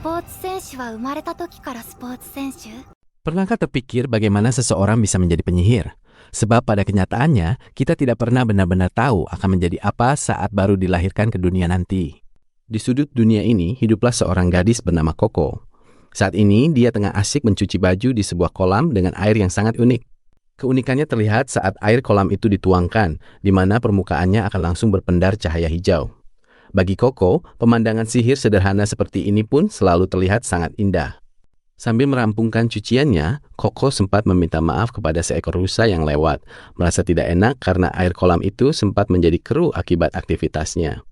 ポーツ選手は生まれた時からスポーツ選手? Pernahkah terpikir bagaimana seseorang bisa menjadi penyihir? Sebab pada kenyataannya, kita tidak pernah benar-benar tahu akan menjadi apa saat baru dilahirkan ke dunia nanti. Di sudut dunia ini, hiduplah seorang gadis bernama Coco. Saat ini, dia tengah asik mencuci baju di sebuah kolam dengan air yang sangat unik. Keunikannya terlihat saat air kolam itu dituangkan, di mana permukaannya akan langsung berpendar cahaya hijau. Bagi Coco, pemandangan sihir sederhana seperti ini pun selalu terlihat sangat indah. Sambil merampungkan cuciannya, Coco sempat meminta maaf kepada seekor rusa yang lewat, merasa tidak enak karena air kolam itu sempat menjadi keruh akibat aktivitasnya.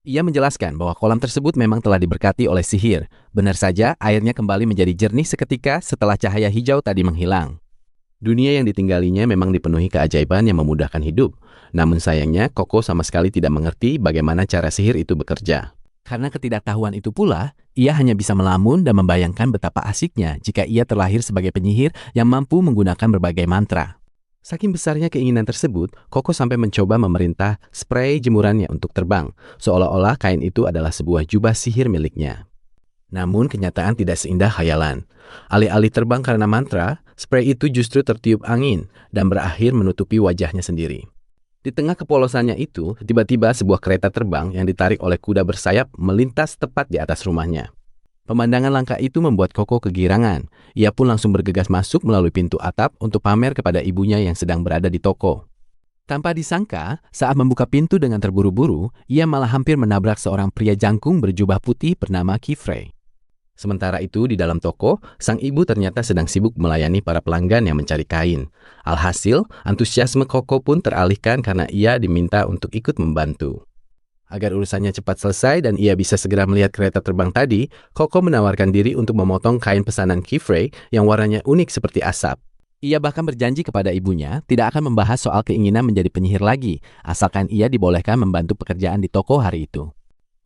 Ia menjelaskan bahwa kolam tersebut memang telah diberkati oleh sihir. Benar saja, airnya kembali menjadi jernih seketika setelah cahaya hijau tadi menghilang. Dunia yang ditinggalinya memang dipenuhi keajaiban yang memudahkan hidup. Namun sayangnya, Coco sama sekali tidak mengerti bagaimana cara sihir itu bekerja. Karena ketidaktahuan itu pula, ia hanya bisa melamun dan membayangkan betapa asiknya jika ia terlahir sebagai penyihir yang mampu menggunakan berbagai mantra. Saking besarnya keinginan tersebut, Coco sampai mencoba memerintah spray jemurannya untuk terbang, seolah-olah kain itu adalah sebuah jubah sihir miliknya. Namun kenyataan tidak seindah khayalan. Alih-alih terbang karena mantra, spray itu justru tertiup angin dan berakhir menutupi wajahnya sendiri. Di tengah kepolosannya itu, tiba-tiba sebuah kereta terbang yang ditarik oleh kuda bersayap melintas tepat di atas rumahnya. Pemandangan langka itu membuat Coco kegirangan. Ia pun langsung bergegas masuk melalui pintu atap untuk pamer kepada ibunya yang sedang berada di toko. Tanpa disangka, saat membuka pintu dengan terburu-buru, ia malah hampir menabrak seorang pria jangkung berjubah putih bernama Kifrey. Sementara itu, di dalam toko, sang ibu ternyata sedang sibuk melayani para pelanggan yang mencari kain. Alhasil, antusiasme Coco pun teralihkan karena ia diminta untuk ikut membantu. Agar urusannya cepat selesai dan ia bisa segera melihat kereta terbang tadi, Coco menawarkan diri untuk memotong kain pesanan Kifrey yang warnanya unik seperti asap. Ia bahkan berjanji kepada ibunya tidak akan membahas soal keinginan menjadi penyihir lagi, asalkan ia dibolehkan membantu pekerjaan di toko hari itu.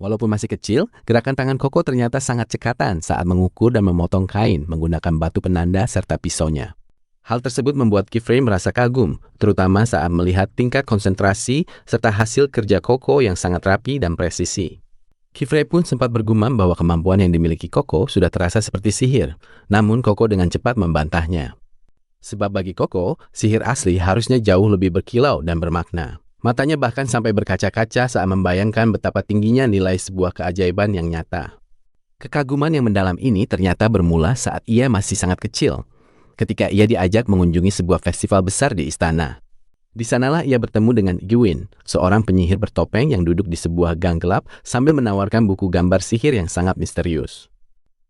Walaupun masih kecil, gerakan tangan Coco ternyata sangat cekatan saat mengukur dan memotong kain menggunakan batu penanda serta pisaunya. Hal tersebut membuat Kifrey merasa kagum, terutama saat melihat tingkat konsentrasi serta hasil kerja Coco yang sangat rapi dan presisi. Kifrey pun sempat bergumam bahwa kemampuan yang dimiliki Coco sudah terasa seperti sihir, namun Coco dengan cepat membantahnya. Sebab bagi Coco, sihir asli harusnya jauh lebih berkilau dan bermakna. Matanya bahkan sampai berkaca-kaca saat membayangkan betapa tingginya nilai sebuah keajaiban yang nyata. Kekaguman yang mendalam ini ternyata bermula saat ia masih sangat kecil, ketika ia diajak mengunjungi sebuah festival besar di istana. Di sanalah ia bertemu dengan Egwene, seorang penyihir bertopeng yang duduk di sebuah gang gelap sambil menawarkan buku gambar sihir yang sangat misterius.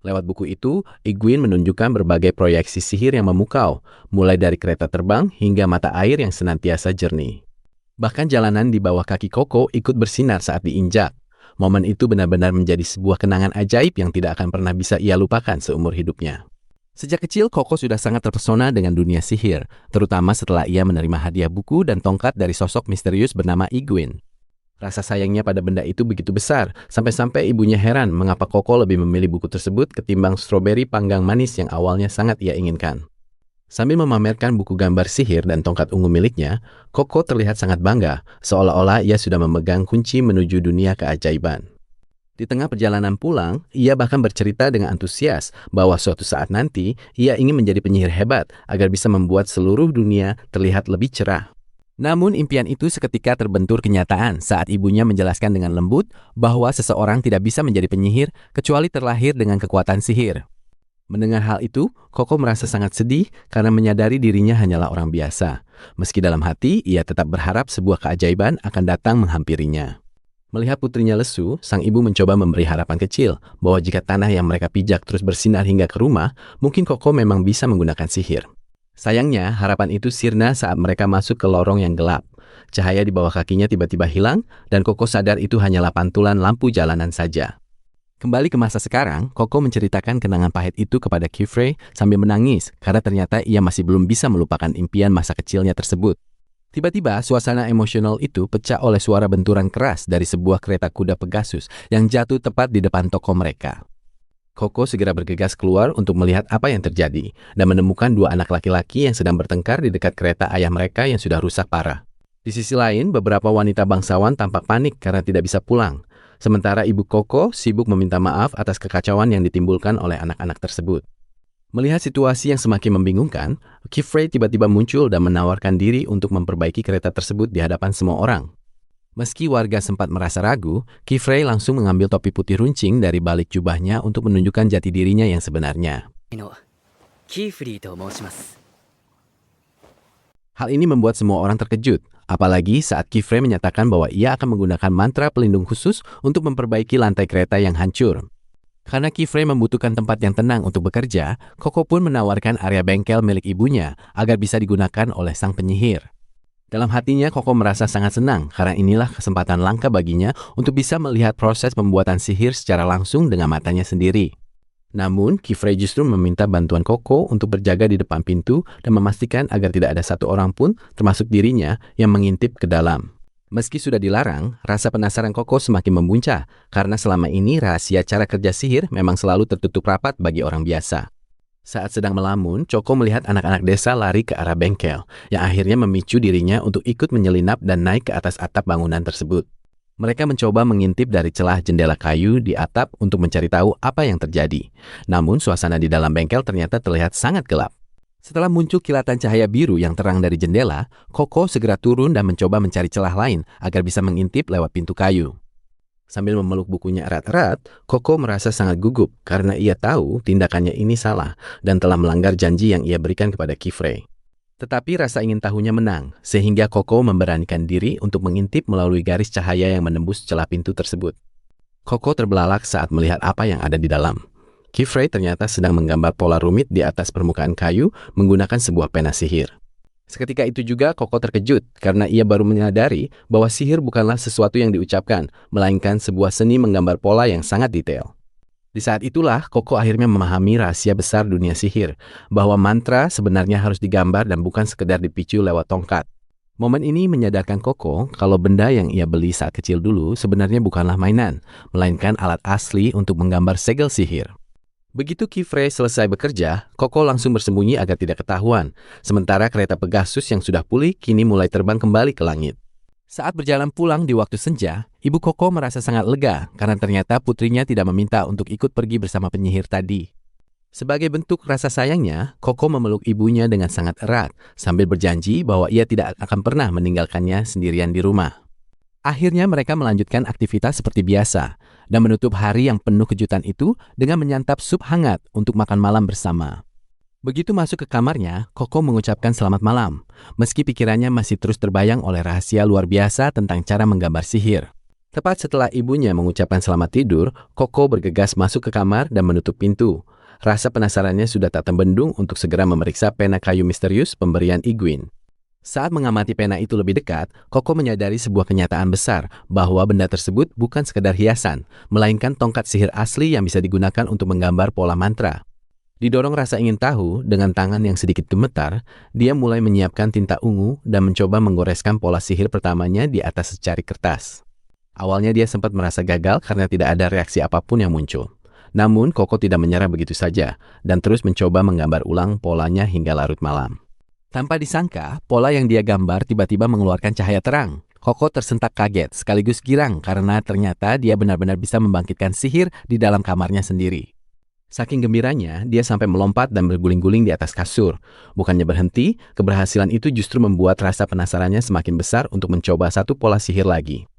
Lewat buku itu, Egwene menunjukkan berbagai proyeksi sihir yang memukau, mulai dari kereta terbang hingga mata air yang senantiasa jernih. Bahkan jalanan di bawah kaki Coco ikut bersinar saat diinjak. Momen itu benar-benar menjadi sebuah kenangan ajaib yang tidak akan pernah bisa ia lupakan seumur hidupnya. Sejak kecil, Coco sudah sangat terpesona dengan dunia sihir, terutama setelah ia menerima hadiah buku dan tongkat dari sosok misterius bernama Egwene. Rasa sayangnya pada benda itu begitu besar, sampai-sampai ibunya heran mengapa Coco lebih memilih buku tersebut ketimbang stroberi panggang manis yang awalnya sangat ia inginkan. Sambil memamerkan buku gambar sihir dan tongkat ungu miliknya, Coco terlihat sangat bangga, seolah-olah ia sudah memegang kunci menuju dunia keajaiban. Di tengah perjalanan pulang, ia bahkan bercerita dengan antusias bahwa suatu saat nanti ia ingin menjadi penyihir hebat agar bisa membuat seluruh dunia terlihat lebih cerah. Namun impian itu seketika terbentur kenyataan saat ibunya menjelaskan dengan lembut bahwa seseorang tidak bisa menjadi penyihir kecuali terlahir dengan kekuatan sihir. Mendengar hal itu, Coco merasa sangat sedih karena menyadari dirinya hanyalah orang biasa. Meski dalam hati, ia tetap berharap sebuah keajaiban akan datang menghampirinya. Melihat putrinya lesu, sang ibu mencoba memberi harapan kecil bahwa jika tanah yang mereka pijak terus bersinar hingga ke rumah, mungkin Coco memang bisa menggunakan sihir. Sayangnya, harapan itu sirna saat mereka masuk ke lorong yang gelap. Cahaya di bawah kakinya tiba-tiba hilang, dan Coco sadar itu hanyalah pantulan lampu jalanan saja. Kembali ke masa sekarang, Coco menceritakan kenangan pahit itu kepada Kifrey sambil menangis karena ternyata ia masih belum bisa melupakan impian masa kecilnya tersebut. Tiba-tiba, suasana emosional itu pecah oleh suara benturan keras dari sebuah kereta kuda Pegasus yang jatuh tepat di depan toko mereka. Coco segera bergegas keluar untuk melihat apa yang terjadi dan menemukan dua anak laki-laki yang sedang bertengkar di dekat kereta ayah mereka yang sudah rusak parah. Di sisi lain, beberapa wanita bangsawan tampak panik karena tidak bisa pulang. Sementara ibu Koko sibuk meminta maaf atas kekacauan yang ditimbulkan oleh anak-anak tersebut. Melihat situasi yang semakin membingungkan, Kifrey tiba-tiba muncul dan menawarkan diri untuk memperbaiki kereta tersebut di hadapan semua orang. Meski warga sempat merasa ragu, Kifrey langsung mengambil topi putih runcing dari balik jubahnya untuk menunjukkan jati dirinya yang sebenarnya. Hal ini membuat semua orang terkejut, apalagi saat Kifrey menyatakan bahwa ia akan menggunakan mantra pelindung khusus untuk memperbaiki lantai kereta yang hancur. Karena Kifrey membutuhkan tempat yang tenang untuk bekerja, Koko pun menawarkan area bengkel milik ibunya agar bisa digunakan oleh sang penyihir. Dalam hatinya, Koko merasa sangat senang karena inilah kesempatan langka baginya untuk bisa melihat proses pembuatan sihir secara langsung dengan matanya sendiri. Namun, Kifrey justru meminta bantuan Koko untuk berjaga di depan pintu dan memastikan agar tidak ada satu orang pun, termasuk dirinya, yang mengintip ke dalam. Meski sudah dilarang, rasa penasaran Koko semakin membuncah karena selama ini rahasia cara kerja sihir memang selalu tertutup rapat bagi orang biasa. Saat sedang melamun, Choco melihat anak-anak desa lari ke arah bengkel, yang akhirnya memicu dirinya untuk ikut menyelinap dan naik ke atas atap bangunan tersebut. Mereka mencoba mengintip dari celah jendela kayu di atap untuk mencari tahu apa yang terjadi. Namun, suasana di dalam bengkel ternyata terlihat sangat gelap. Setelah muncul kilatan cahaya biru yang terang dari jendela, Koko segera turun dan mencoba mencari celah lain agar bisa mengintip lewat pintu kayu. Sambil memeluk bukunya erat-erat, Koko merasa sangat gugup karena ia tahu tindakannya ini salah dan telah melanggar janji yang ia berikan kepada Kifrey. Tetapi rasa ingin tahunya menang, sehingga Koko memberanikan diri untuk mengintip melalui garis cahaya yang menembus celah pintu tersebut. Koko terbelalak saat melihat apa yang ada di dalam. Kifrey ternyata sedang menggambar pola rumit di atas permukaan kayu menggunakan sebuah pena sihir. Seketika itu juga Koko terkejut karena ia baru menyadari bahwa sihir bukanlah sesuatu yang diucapkan, melainkan sebuah seni menggambar pola yang sangat detail. Di saat itulah Koko akhirnya memahami rahasia besar dunia sihir, bahwa mantra sebenarnya harus digambar dan bukan sekedar dipicu lewat tongkat. Momen ini menyadarkan Koko kalau benda yang ia beli saat kecil dulu sebenarnya bukanlah mainan, melainkan alat asli untuk menggambar segel sihir. Begitu Kifrey selesai bekerja, Koko langsung bersembunyi agar tidak ketahuan, sementara kereta Pegasus yang sudah pulih kini mulai terbang kembali ke langit. Saat berjalan pulang di waktu senja, ibu Koko merasa sangat lega karena ternyata putrinya tidak meminta untuk ikut pergi bersama penyihir tadi. Sebagai bentuk rasa sayangnya, Koko memeluk ibunya dengan sangat erat sambil berjanji bahwa ia tidak akan pernah meninggalkannya sendirian di rumah. Akhirnya mereka melanjutkan aktivitas seperti biasa dan menutup hari yang penuh kejutan itu dengan menyantap sup hangat untuk makan malam bersama. Begitu masuk ke kamarnya, Koko mengucapkan selamat malam, meski pikirannya masih terus terbayang oleh rahasia luar biasa tentang cara menggambar sihir. Tepat setelah ibunya mengucapkan selamat tidur, Koko bergegas masuk ke kamar dan menutup pintu. Rasa penasarannya sudah tak terbendung untuk segera memeriksa pena kayu misterius pemberian Iguin. Saat mengamati pena itu lebih dekat, Koko menyadari sebuah kenyataan besar bahwa benda tersebut bukan sekedar hiasan, melainkan tongkat sihir asli yang bisa digunakan untuk menggambar pola mantra. Didorong rasa ingin tahu, dengan tangan yang sedikit gemetar, dia mulai menyiapkan tinta ungu dan mencoba menggoreskan pola sihir pertamanya di atas secari kertas. Awalnya dia sempat merasa gagal karena tidak ada reaksi apapun yang muncul. Namun, Koko tidak menyerah begitu saja dan terus mencoba menggambar ulang polanya hingga larut malam. Tanpa disangka, pola yang dia gambar tiba-tiba mengeluarkan cahaya terang. Koko tersentak kaget sekaligus girang karena ternyata dia benar-benar bisa membangkitkan sihir di dalam kamarnya sendiri. Saking gembiranya, dia sampai melompat dan berguling-guling di atas kasur. Bukannya berhenti, keberhasilan itu justru membuat rasa penasarannya semakin besar untuk mencoba satu pola sihir lagi.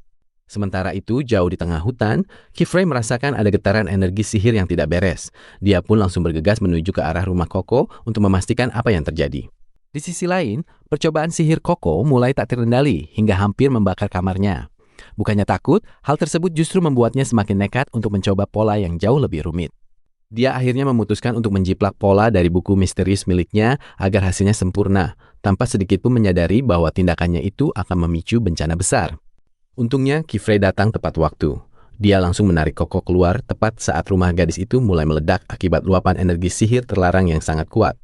Sementara itu, jauh di tengah hutan, Kifrey merasakan ada getaran energi sihir yang tidak beres. Dia pun langsung bergegas menuju ke arah rumah Koko untuk memastikan apa yang terjadi. Di sisi lain, percobaan sihir Koko mulai tak terkendali hingga hampir membakar kamarnya. Bukannya takut, hal tersebut justru membuatnya semakin nekat untuk mencoba pola yang jauh lebih rumit. Dia akhirnya memutuskan untuk menjiplak pola dari buku misterius miliknya agar hasilnya sempurna, tanpa sedikit pun menyadari bahwa tindakannya itu akan memicu bencana besar. Untungnya, Kifrey datang tepat waktu. Dia langsung menarik Koko keluar tepat saat rumah gadis itu mulai meledak akibat luapan energi sihir terlarang yang sangat kuat.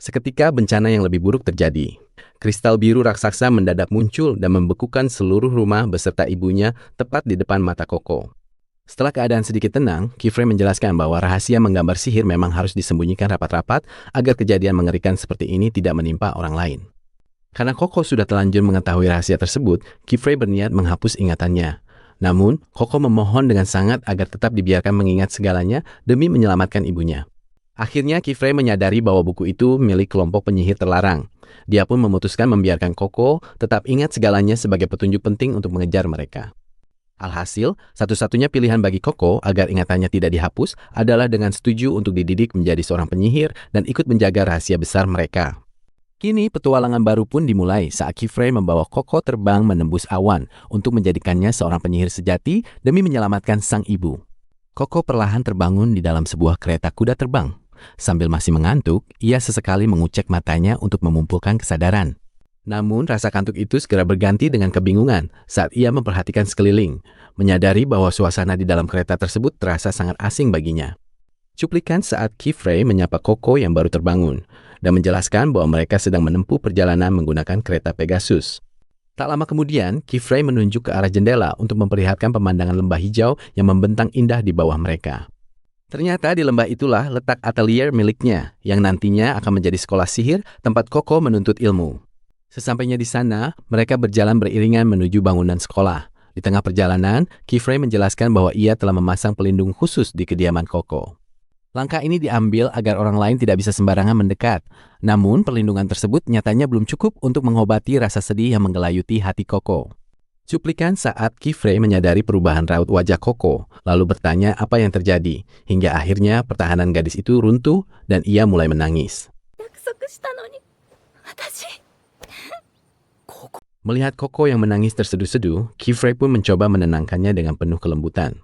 Seketika bencana yang lebih buruk terjadi. Kristal biru raksasa mendadak muncul dan membekukan seluruh rumah beserta ibunya tepat di depan mata Koko. Setelah keadaan sedikit tenang, Kifrey menjelaskan bahwa rahasia menggambar sihir memang harus disembunyikan rapat-rapat agar kejadian mengerikan seperti ini tidak menimpa orang lain. Karena Koko sudah terlanjur mengetahui rahasia tersebut, Kifrey berniat menghapus ingatannya. Namun, Koko memohon dengan sangat agar tetap dibiarkan mengingat segalanya demi menyelamatkan ibunya. Akhirnya Kifrey menyadari bahwa buku itu milik kelompok penyihir terlarang. Dia pun memutuskan membiarkan Koko tetap ingat segalanya sebagai petunjuk penting untuk mengejar mereka. Alhasil, satu-satunya pilihan bagi Koko agar ingatannya tidak dihapus adalah dengan setuju untuk dididik menjadi seorang penyihir dan ikut menjaga rahasia besar mereka. Kini petualangan baru pun dimulai saat Kifrey membawa Koko terbang menembus awan untuk menjadikannya seorang penyihir sejati demi menyelamatkan sang ibu. Koko perlahan terbangun di dalam sebuah kereta kuda terbang. Sambil masih mengantuk, ia sesekali mengucek matanya untuk mengumpulkan kesadaran. Namun rasa kantuk itu segera berganti dengan kebingungan saat ia memperhatikan sekeliling, menyadari bahwa suasana di dalam kereta tersebut terasa sangat asing baginya. Cuplikan saat Kifrey menyapa Koko yang baru terbangun dan menjelaskan bahwa mereka sedang menempuh perjalanan menggunakan kereta Pegasus. Tak lama kemudian, Kifrey menunjuk ke arah jendela untuk memperlihatkan pemandangan lembah hijau yang membentang indah di bawah mereka. Ternyata di lembah itulah letak atelier miliknya yang nantinya akan menjadi sekolah sihir tempat Koko menuntut ilmu. Sesampainya di sana, mereka berjalan beriringan menuju bangunan sekolah. Di tengah perjalanan, Kifrey menjelaskan bahwa ia telah memasang pelindung khusus di kediaman Koko. Langkah ini diambil agar orang lain tidak bisa sembarangan mendekat. Namun, perlindungan tersebut nyatanya belum cukup untuk mengobati rasa sedih yang menggelayuti hati Koko. Cuplikan saat Kifrey menyadari perubahan raut wajah Koko, lalu bertanya apa yang terjadi, hingga akhirnya pertahanan gadis itu runtuh dan ia mulai menangis. Melihat Koko yang menangis terseduh-seduh, Kifrey pun mencoba menenangkannya dengan penuh kelembutan.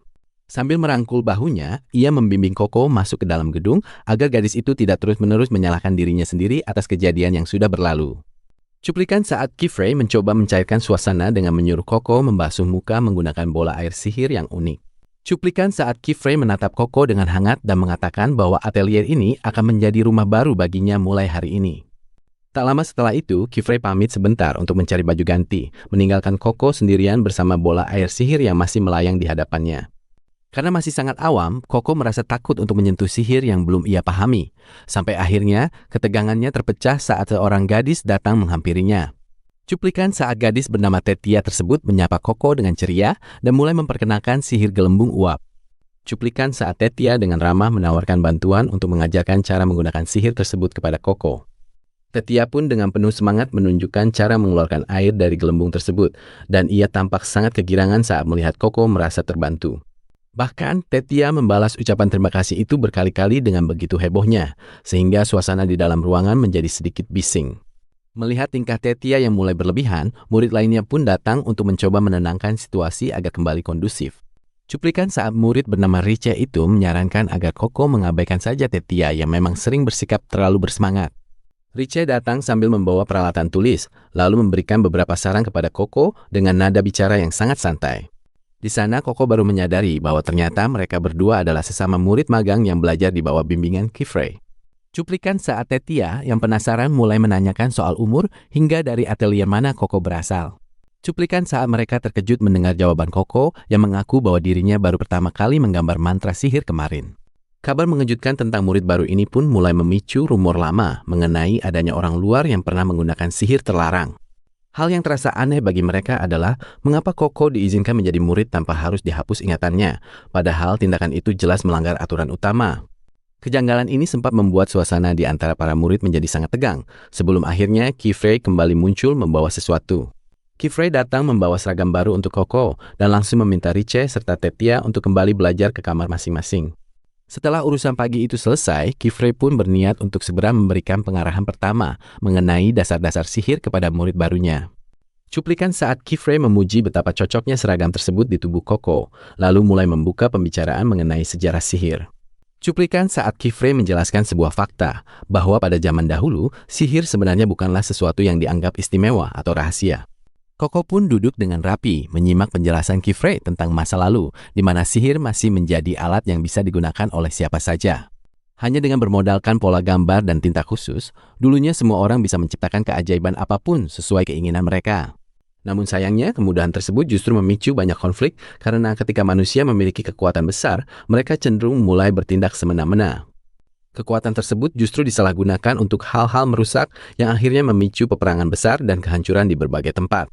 Sambil merangkul bahunya, ia membimbing Koko masuk ke dalam gedung agar gadis itu tidak terus-menerus menyalahkan dirinya sendiri atas kejadian yang sudah berlalu. Cuplikan saat Kifrey mencoba mencairkan suasana dengan menyuruh Koko membasuh muka menggunakan bola air sihir yang unik. Cuplikan saat Kifrey menatap Koko dengan hangat dan mengatakan bahwa atelier ini akan menjadi rumah baru baginya mulai hari ini. Tak lama setelah itu, Kifrey pamit sebentar untuk mencari baju ganti, meninggalkan Koko sendirian bersama bola air sihir yang masih melayang di hadapannya. Karena masih sangat awam, Koko merasa takut untuk menyentuh sihir yang belum ia pahami. Sampai akhirnya, ketegangannya terpecah saat seorang gadis datang menghampirinya. Cuplikan saat gadis bernama Tetia tersebut menyapa Koko dengan ceria dan mulai memperkenalkan sihir gelembung uap. Cuplikan saat Tetia dengan ramah menawarkan bantuan untuk mengajarkan cara menggunakan sihir tersebut kepada Koko. Tetia pun dengan penuh semangat menunjukkan cara mengeluarkan air dari gelembung tersebut, dan ia tampak sangat kegirangan saat melihat Koko merasa terbantu. Bahkan, Tetia membalas ucapan terima kasih itu berkali-kali dengan begitu hebohnya, sehingga suasana di dalam ruangan menjadi sedikit bising. Melihat tingkah Tetia yang mulai berlebihan, murid lainnya pun datang untuk mencoba menenangkan situasi agar kembali kondusif. Cuplikan saat murid bernama Riche itu menyarankan agar Koko mengabaikan saja Tetia yang memang sering bersikap terlalu bersemangat. Riche datang sambil membawa peralatan tulis, lalu memberikan beberapa saran kepada Koko dengan nada bicara yang sangat santai. Di sana Koko baru menyadari bahwa ternyata mereka berdua adalah sesama murid magang yang belajar di bawah bimbingan Kifrey. Cuplikan saat Tetia yang penasaran mulai menanyakan soal umur hingga dari atelier mana Koko berasal. Cuplikan saat mereka terkejut mendengar jawaban Koko yang mengaku bahwa dirinya baru pertama kali menggambar mantra sihir kemarin. Kabar mengejutkan tentang murid baru ini pun mulai memicu rumor lama mengenai adanya orang luar yang pernah menggunakan sihir terlarang. Hal yang terasa aneh bagi mereka adalah mengapa Koko diizinkan menjadi murid tanpa harus dihapus ingatannya, padahal tindakan itu jelas melanggar aturan utama. Kejanggalan ini sempat membuat suasana di antara para murid menjadi sangat tegang, sebelum akhirnya Kifrey kembali muncul membawa sesuatu. Kifrey datang membawa seragam baru untuk Koko dan langsung meminta Riche serta Tetia untuk kembali belajar ke kamar masing-masing. Setelah urusan pagi itu selesai, Kifrey pun berniat untuk segera memberikan pengarahan pertama mengenai dasar-dasar sihir kepada murid barunya. Cuplikan saat Kifrey memuji betapa cocoknya seragam tersebut di tubuh Koko, lalu mulai membuka pembicaraan mengenai sejarah sihir. Cuplikan saat Kifrey menjelaskan sebuah fakta, bahwa pada zaman dahulu, sihir sebenarnya bukanlah sesuatu yang dianggap istimewa atau rahasia. Koko pun duduk dengan rapi, menyimak penjelasan Kifrey tentang masa lalu, di mana sihir masih menjadi alat yang bisa digunakan oleh siapa saja. Hanya dengan bermodalkan pola gambar dan tinta khusus, dulunya semua orang bisa menciptakan keajaiban apapun sesuai keinginan mereka. Namun sayangnya, kemudahan tersebut justru memicu banyak konflik karena ketika manusia memiliki kekuatan besar, mereka cenderung mulai bertindak semena-mena. Kekuatan tersebut justru disalahgunakan untuk hal-hal merusak yang akhirnya memicu peperangan besar dan kehancuran di berbagai tempat.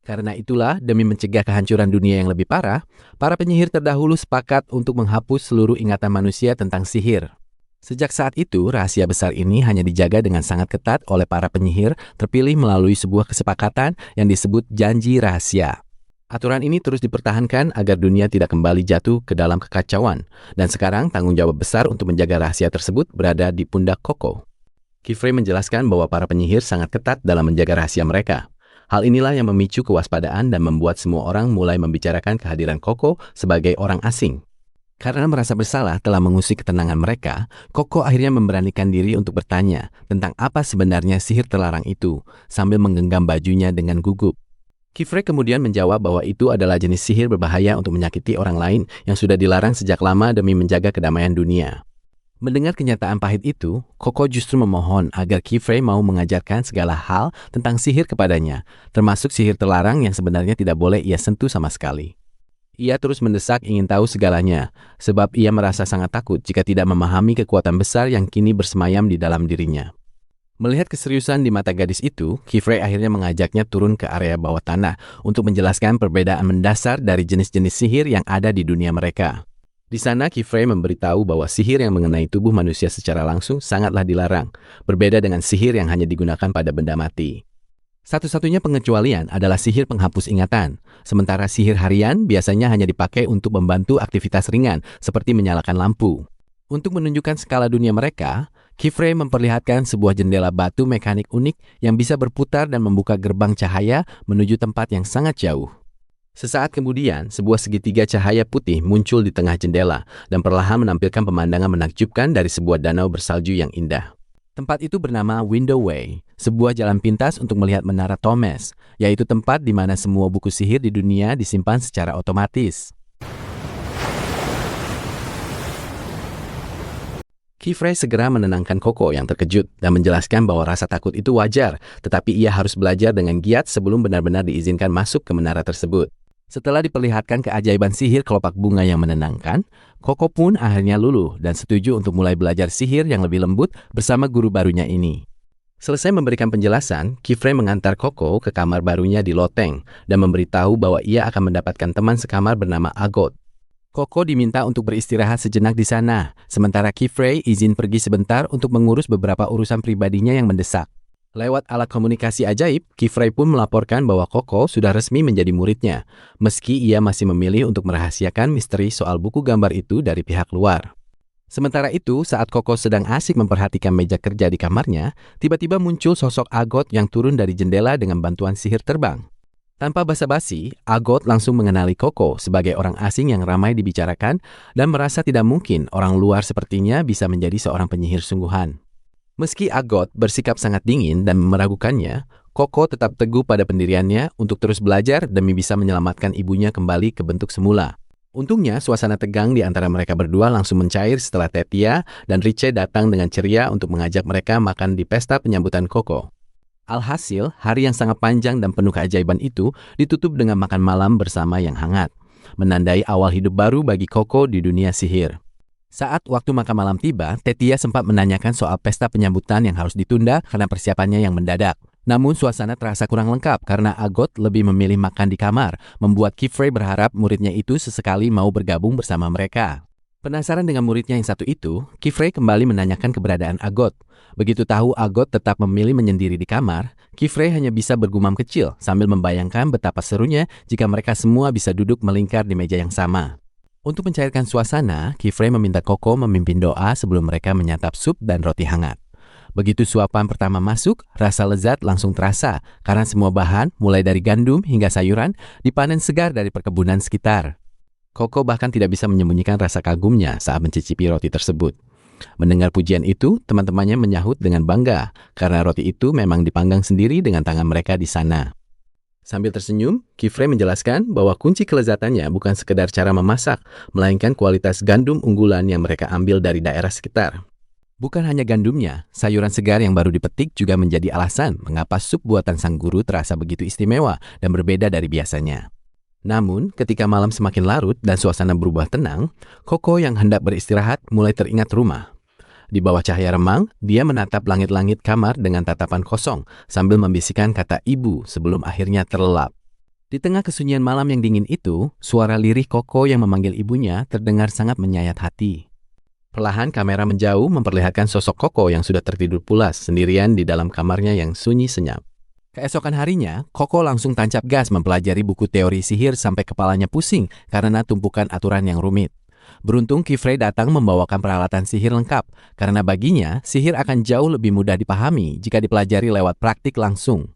Karena itulah, demi mencegah kehancuran dunia yang lebih parah, para penyihir terdahulu sepakat untuk menghapus seluruh ingatan manusia tentang sihir. Sejak saat itu, rahasia besar ini hanya dijaga dengan sangat ketat oleh para penyihir terpilih melalui sebuah kesepakatan yang disebut janji rahasia. Aturan ini terus dipertahankan agar dunia tidak kembali jatuh ke dalam kekacauan, dan sekarang tanggung jawab besar untuk menjaga rahasia tersebut berada di pundak Koko. Kifrey menjelaskan bahwa para penyihir sangat ketat dalam menjaga rahasia mereka. Hal inilah yang memicu kewaspadaan dan membuat semua orang mulai membicarakan kehadiran Koko sebagai orang asing. Karena merasa bersalah telah mengusik ketenangan mereka, Koko akhirnya memberanikan diri untuk bertanya tentang apa sebenarnya sihir terlarang itu, sambil menggenggam bajunya dengan gugup. Kifrey kemudian menjawab bahwa itu adalah jenis sihir berbahaya untuk menyakiti orang lain yang sudah dilarang sejak lama demi menjaga kedamaian dunia. Mendengar kenyataan pahit itu, Koko justru memohon agar Kifrey mau mengajarkan segala hal tentang sihir kepadanya, termasuk sihir terlarang yang sebenarnya tidak boleh ia sentuh sama sekali. Ia terus mendesak ingin tahu segalanya, sebab ia merasa sangat takut jika tidak memahami kekuatan besar yang kini bersemayam di dalam dirinya. Melihat keseriusan di mata gadis itu, Kifrey akhirnya mengajaknya turun ke area bawah tanah untuk menjelaskan perbedaan mendasar dari jenis-jenis sihir yang ada di dunia mereka. Di sana, Kifrey memberitahu bahwa sihir yang mengenai tubuh manusia secara langsung sangatlah dilarang, berbeda dengan sihir yang hanya digunakan pada benda mati. Satu-satunya pengecualian adalah sihir penghapus ingatan, sementara sihir harian biasanya hanya dipakai untuk membantu aktivitas ringan seperti menyalakan lampu. Untuk menunjukkan skala dunia mereka, Kifrey memperlihatkan sebuah jendela batu mekanik unik yang bisa berputar dan membuka gerbang cahaya menuju tempat yang sangat jauh. Sesaat kemudian, sebuah segitiga cahaya putih muncul di tengah jendela dan perlahan menampilkan pemandangan menakjubkan dari sebuah danau bersalju yang indah. Tempat itu bernama Window Way, sebuah jalan pintas untuk melihat Menara Thomas, yaitu tempat di mana semua buku sihir di dunia disimpan secara otomatis. Kifrey segera menenangkan Koko yang terkejut dan menjelaskan bahwa rasa takut itu wajar, tetapi ia harus belajar dengan giat sebelum benar-benar diizinkan masuk ke menara tersebut. Setelah diperlihatkan keajaiban sihir kelopak bunga yang menenangkan, Koko pun akhirnya luluh dan setuju untuk mulai belajar sihir yang lebih lembut bersama guru barunya ini. Selesai memberikan penjelasan, Kifrey mengantar Koko ke kamar barunya di loteng dan memberitahu bahwa ia akan mendapatkan teman sekamar bernama Agot. Koko diminta untuk beristirahat sejenak di sana, sementara Kifrey izin pergi sebentar untuk mengurus beberapa urusan pribadinya yang mendesak. Lewat alat komunikasi ajaib, Kifrey pun melaporkan bahwa Koko sudah resmi menjadi muridnya, meski ia masih memilih untuk merahasiakan misteri soal buku gambar itu dari pihak luar. Sementara itu, saat Koko sedang asik memperhatikan meja kerja di kamarnya, tiba-tiba muncul sosok Agot yang turun dari jendela dengan bantuan sihir terbang. Tanpa basa-basi, Agot langsung mengenali Koko sebagai orang asing yang ramai dibicarakan dan merasa tidak mungkin orang luar sepertinya bisa menjadi seorang penyihir sungguhan. Meski Agot bersikap sangat dingin dan meragukannya, Koko tetap teguh pada pendiriannya untuk terus belajar demi bisa menyelamatkan ibunya kembali ke bentuk semula. Untungnya, suasana tegang di antara mereka berdua langsung mencair setelah Tetia dan Riche datang dengan ceria untuk mengajak mereka makan di pesta penyambutan Koko. Alhasil, hari yang sangat panjang dan penuh keajaiban itu ditutup dengan makan malam bersama yang hangat, menandai awal hidup baru bagi Koko di dunia sihir. Saat waktu makan malam tiba, Tetia sempat menanyakan soal pesta penyambutan yang harus ditunda karena persiapannya yang mendadak. Namun suasana terasa kurang lengkap karena Agot lebih memilih makan di kamar, membuat Kifrey berharap muridnya itu sesekali mau bergabung bersama mereka. Penasaran dengan muridnya yang satu itu, Kifrey kembali menanyakan keberadaan Agot. Begitu tahu Agot tetap memilih menyendiri di kamar, Kifrey hanya bisa bergumam kecil sambil membayangkan betapa serunya jika mereka semua bisa duduk melingkar di meja yang sama. Untuk mencairkan suasana, Kifrey meminta Koko memimpin doa sebelum mereka menyantap sup dan roti hangat. Begitu suapan pertama masuk, rasa lezat langsung terasa karena semua bahan, mulai dari gandum hingga sayuran, dipanen segar dari perkebunan sekitar. Koko bahkan tidak bisa menyembunyikan rasa kagumnya saat mencicipi roti tersebut. Mendengar pujian itu, teman-temannya menyahut dengan bangga karena roti itu memang dipanggang sendiri dengan tangan mereka di sana. Sambil tersenyum, Kifrey menjelaskan bahwa kunci kelezatannya bukan sekedar cara memasak, melainkan kualitas gandum unggulan yang mereka ambil dari daerah sekitar. Bukan hanya gandumnya, sayuran segar yang baru dipetik juga menjadi alasan mengapa sup buatan sang guru terasa begitu istimewa dan berbeda dari biasanya. Namun, ketika malam semakin larut dan suasana berubah tenang, Koko yang hendak beristirahat mulai teringat rumah. Di bawah cahaya remang, dia menatap langit-langit kamar dengan tatapan kosong sambil membisikkan kata ibu sebelum akhirnya terlelap. Di tengah kesunyian malam yang dingin itu, suara lirih Koko yang memanggil ibunya terdengar sangat menyayat hati. Perlahan kamera menjauh memperlihatkan sosok Koko yang sudah tertidur pulas sendirian di dalam kamarnya yang sunyi senyap. Keesokan harinya, Koko langsung tancap gas mempelajari buku teori sihir sampai kepalanya pusing karena tumpukan aturan yang rumit. Beruntung Kifrey datang membawakan peralatan sihir lengkap, karena baginya sihir akan jauh lebih mudah dipahami jika dipelajari lewat praktik langsung.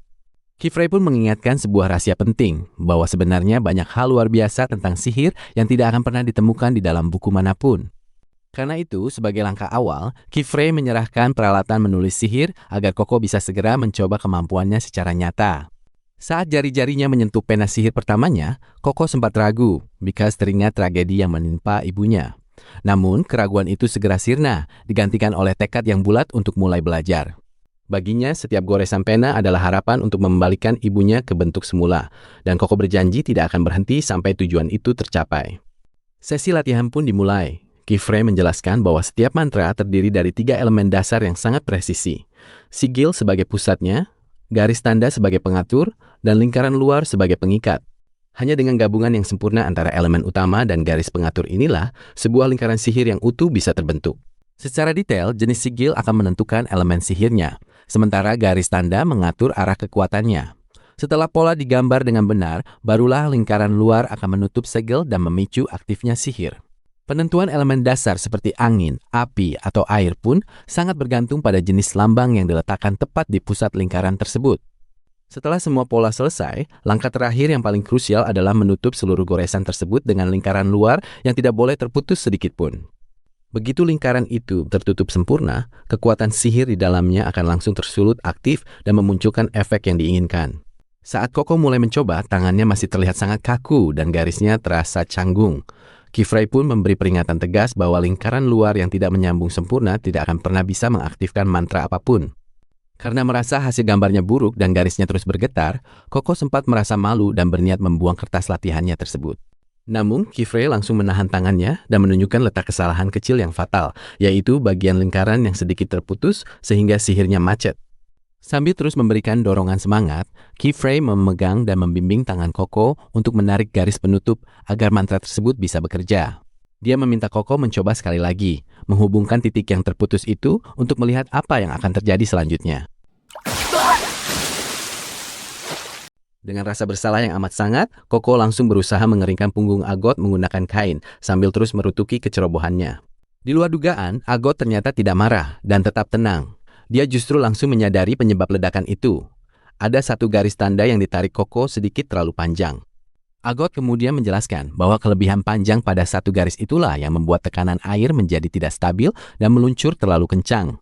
Kifrey pun mengingatkan sebuah rahasia penting, bahwa sebenarnya banyak hal luar biasa tentang sihir yang tidak akan pernah ditemukan di dalam buku manapun. Karena itu, sebagai langkah awal, Kifrey menyerahkan peralatan menulis sihir agar Koko bisa segera mencoba kemampuannya secara nyata. Saat jari-jarinya menyentuh pena sihir pertamanya, Koko sempat ragu, because teringat tragedi yang menimpa ibunya. Namun, keraguan itu segera sirna, digantikan oleh tekad yang bulat untuk mulai belajar. Baginya, setiap goresan pena adalah harapan untuk mengembalikan ibunya ke bentuk semula, dan Koko berjanji tidak akan berhenti sampai tujuan itu tercapai. Sesi latihan pun dimulai. Kifrey menjelaskan bahwa setiap mantra terdiri dari 3 elemen dasar yang sangat presisi. Sigil sebagai pusatnya, garis tanda sebagai pengatur, dan lingkaran luar sebagai pengikat. Hanya dengan gabungan yang sempurna antara elemen utama dan garis pengatur inilah, sebuah lingkaran sihir yang utuh bisa terbentuk. Secara detail, jenis sigil akan menentukan elemen sihirnya, sementara garis tanda mengatur arah kekuatannya. Setelah pola digambar dengan benar, barulah lingkaran luar akan menutup segel dan memicu aktifnya sihir. Penentuan elemen dasar seperti angin, api, atau air pun sangat bergantung pada jenis lambang yang diletakkan tepat di pusat lingkaran tersebut. Setelah semua pola selesai, langkah terakhir yang paling krusial adalah menutup seluruh goresan tersebut dengan lingkaran luar yang tidak boleh terputus sedikit pun. Begitu lingkaran itu tertutup sempurna, kekuatan sihir di dalamnya akan langsung tersulut aktif dan memunculkan efek yang diinginkan. Saat Koko mulai mencoba, tangannya masih terlihat sangat kaku dan garisnya terasa canggung. Kifrey pun memberi peringatan tegas bahwa lingkaran luar yang tidak menyambung sempurna tidak akan pernah bisa mengaktifkan mantra apapun. Karena merasa hasil gambarnya buruk dan garisnya terus bergetar, Koko sempat merasa malu dan berniat membuang kertas latihannya tersebut. Namun, Kifrey langsung menahan tangannya dan menunjukkan letak kesalahan kecil yang fatal, yaitu bagian lingkaran yang sedikit terputus sehingga sihirnya macet. Sambil terus memberikan dorongan semangat, Kifrey memegang dan membimbing tangan Koko untuk menarik garis penutup agar mantra tersebut bisa bekerja. Dia meminta Koko mencoba sekali lagi, menghubungkan titik yang terputus itu untuk melihat apa yang akan terjadi selanjutnya. Dengan rasa bersalah yang amat sangat, Koko langsung berusaha mengeringkan punggung Agot menggunakan kain sambil terus merutuki kecerobohannya. Di luar dugaan, Agot ternyata tidak marah dan tetap tenang. Dia justru langsung menyadari penyebab ledakan itu. Ada satu garis tanda yang ditarik Koko sedikit terlalu panjang. Agot kemudian menjelaskan bahwa kelebihan panjang pada satu garis itulah yang membuat tekanan air menjadi tidak stabil dan meluncur terlalu kencang.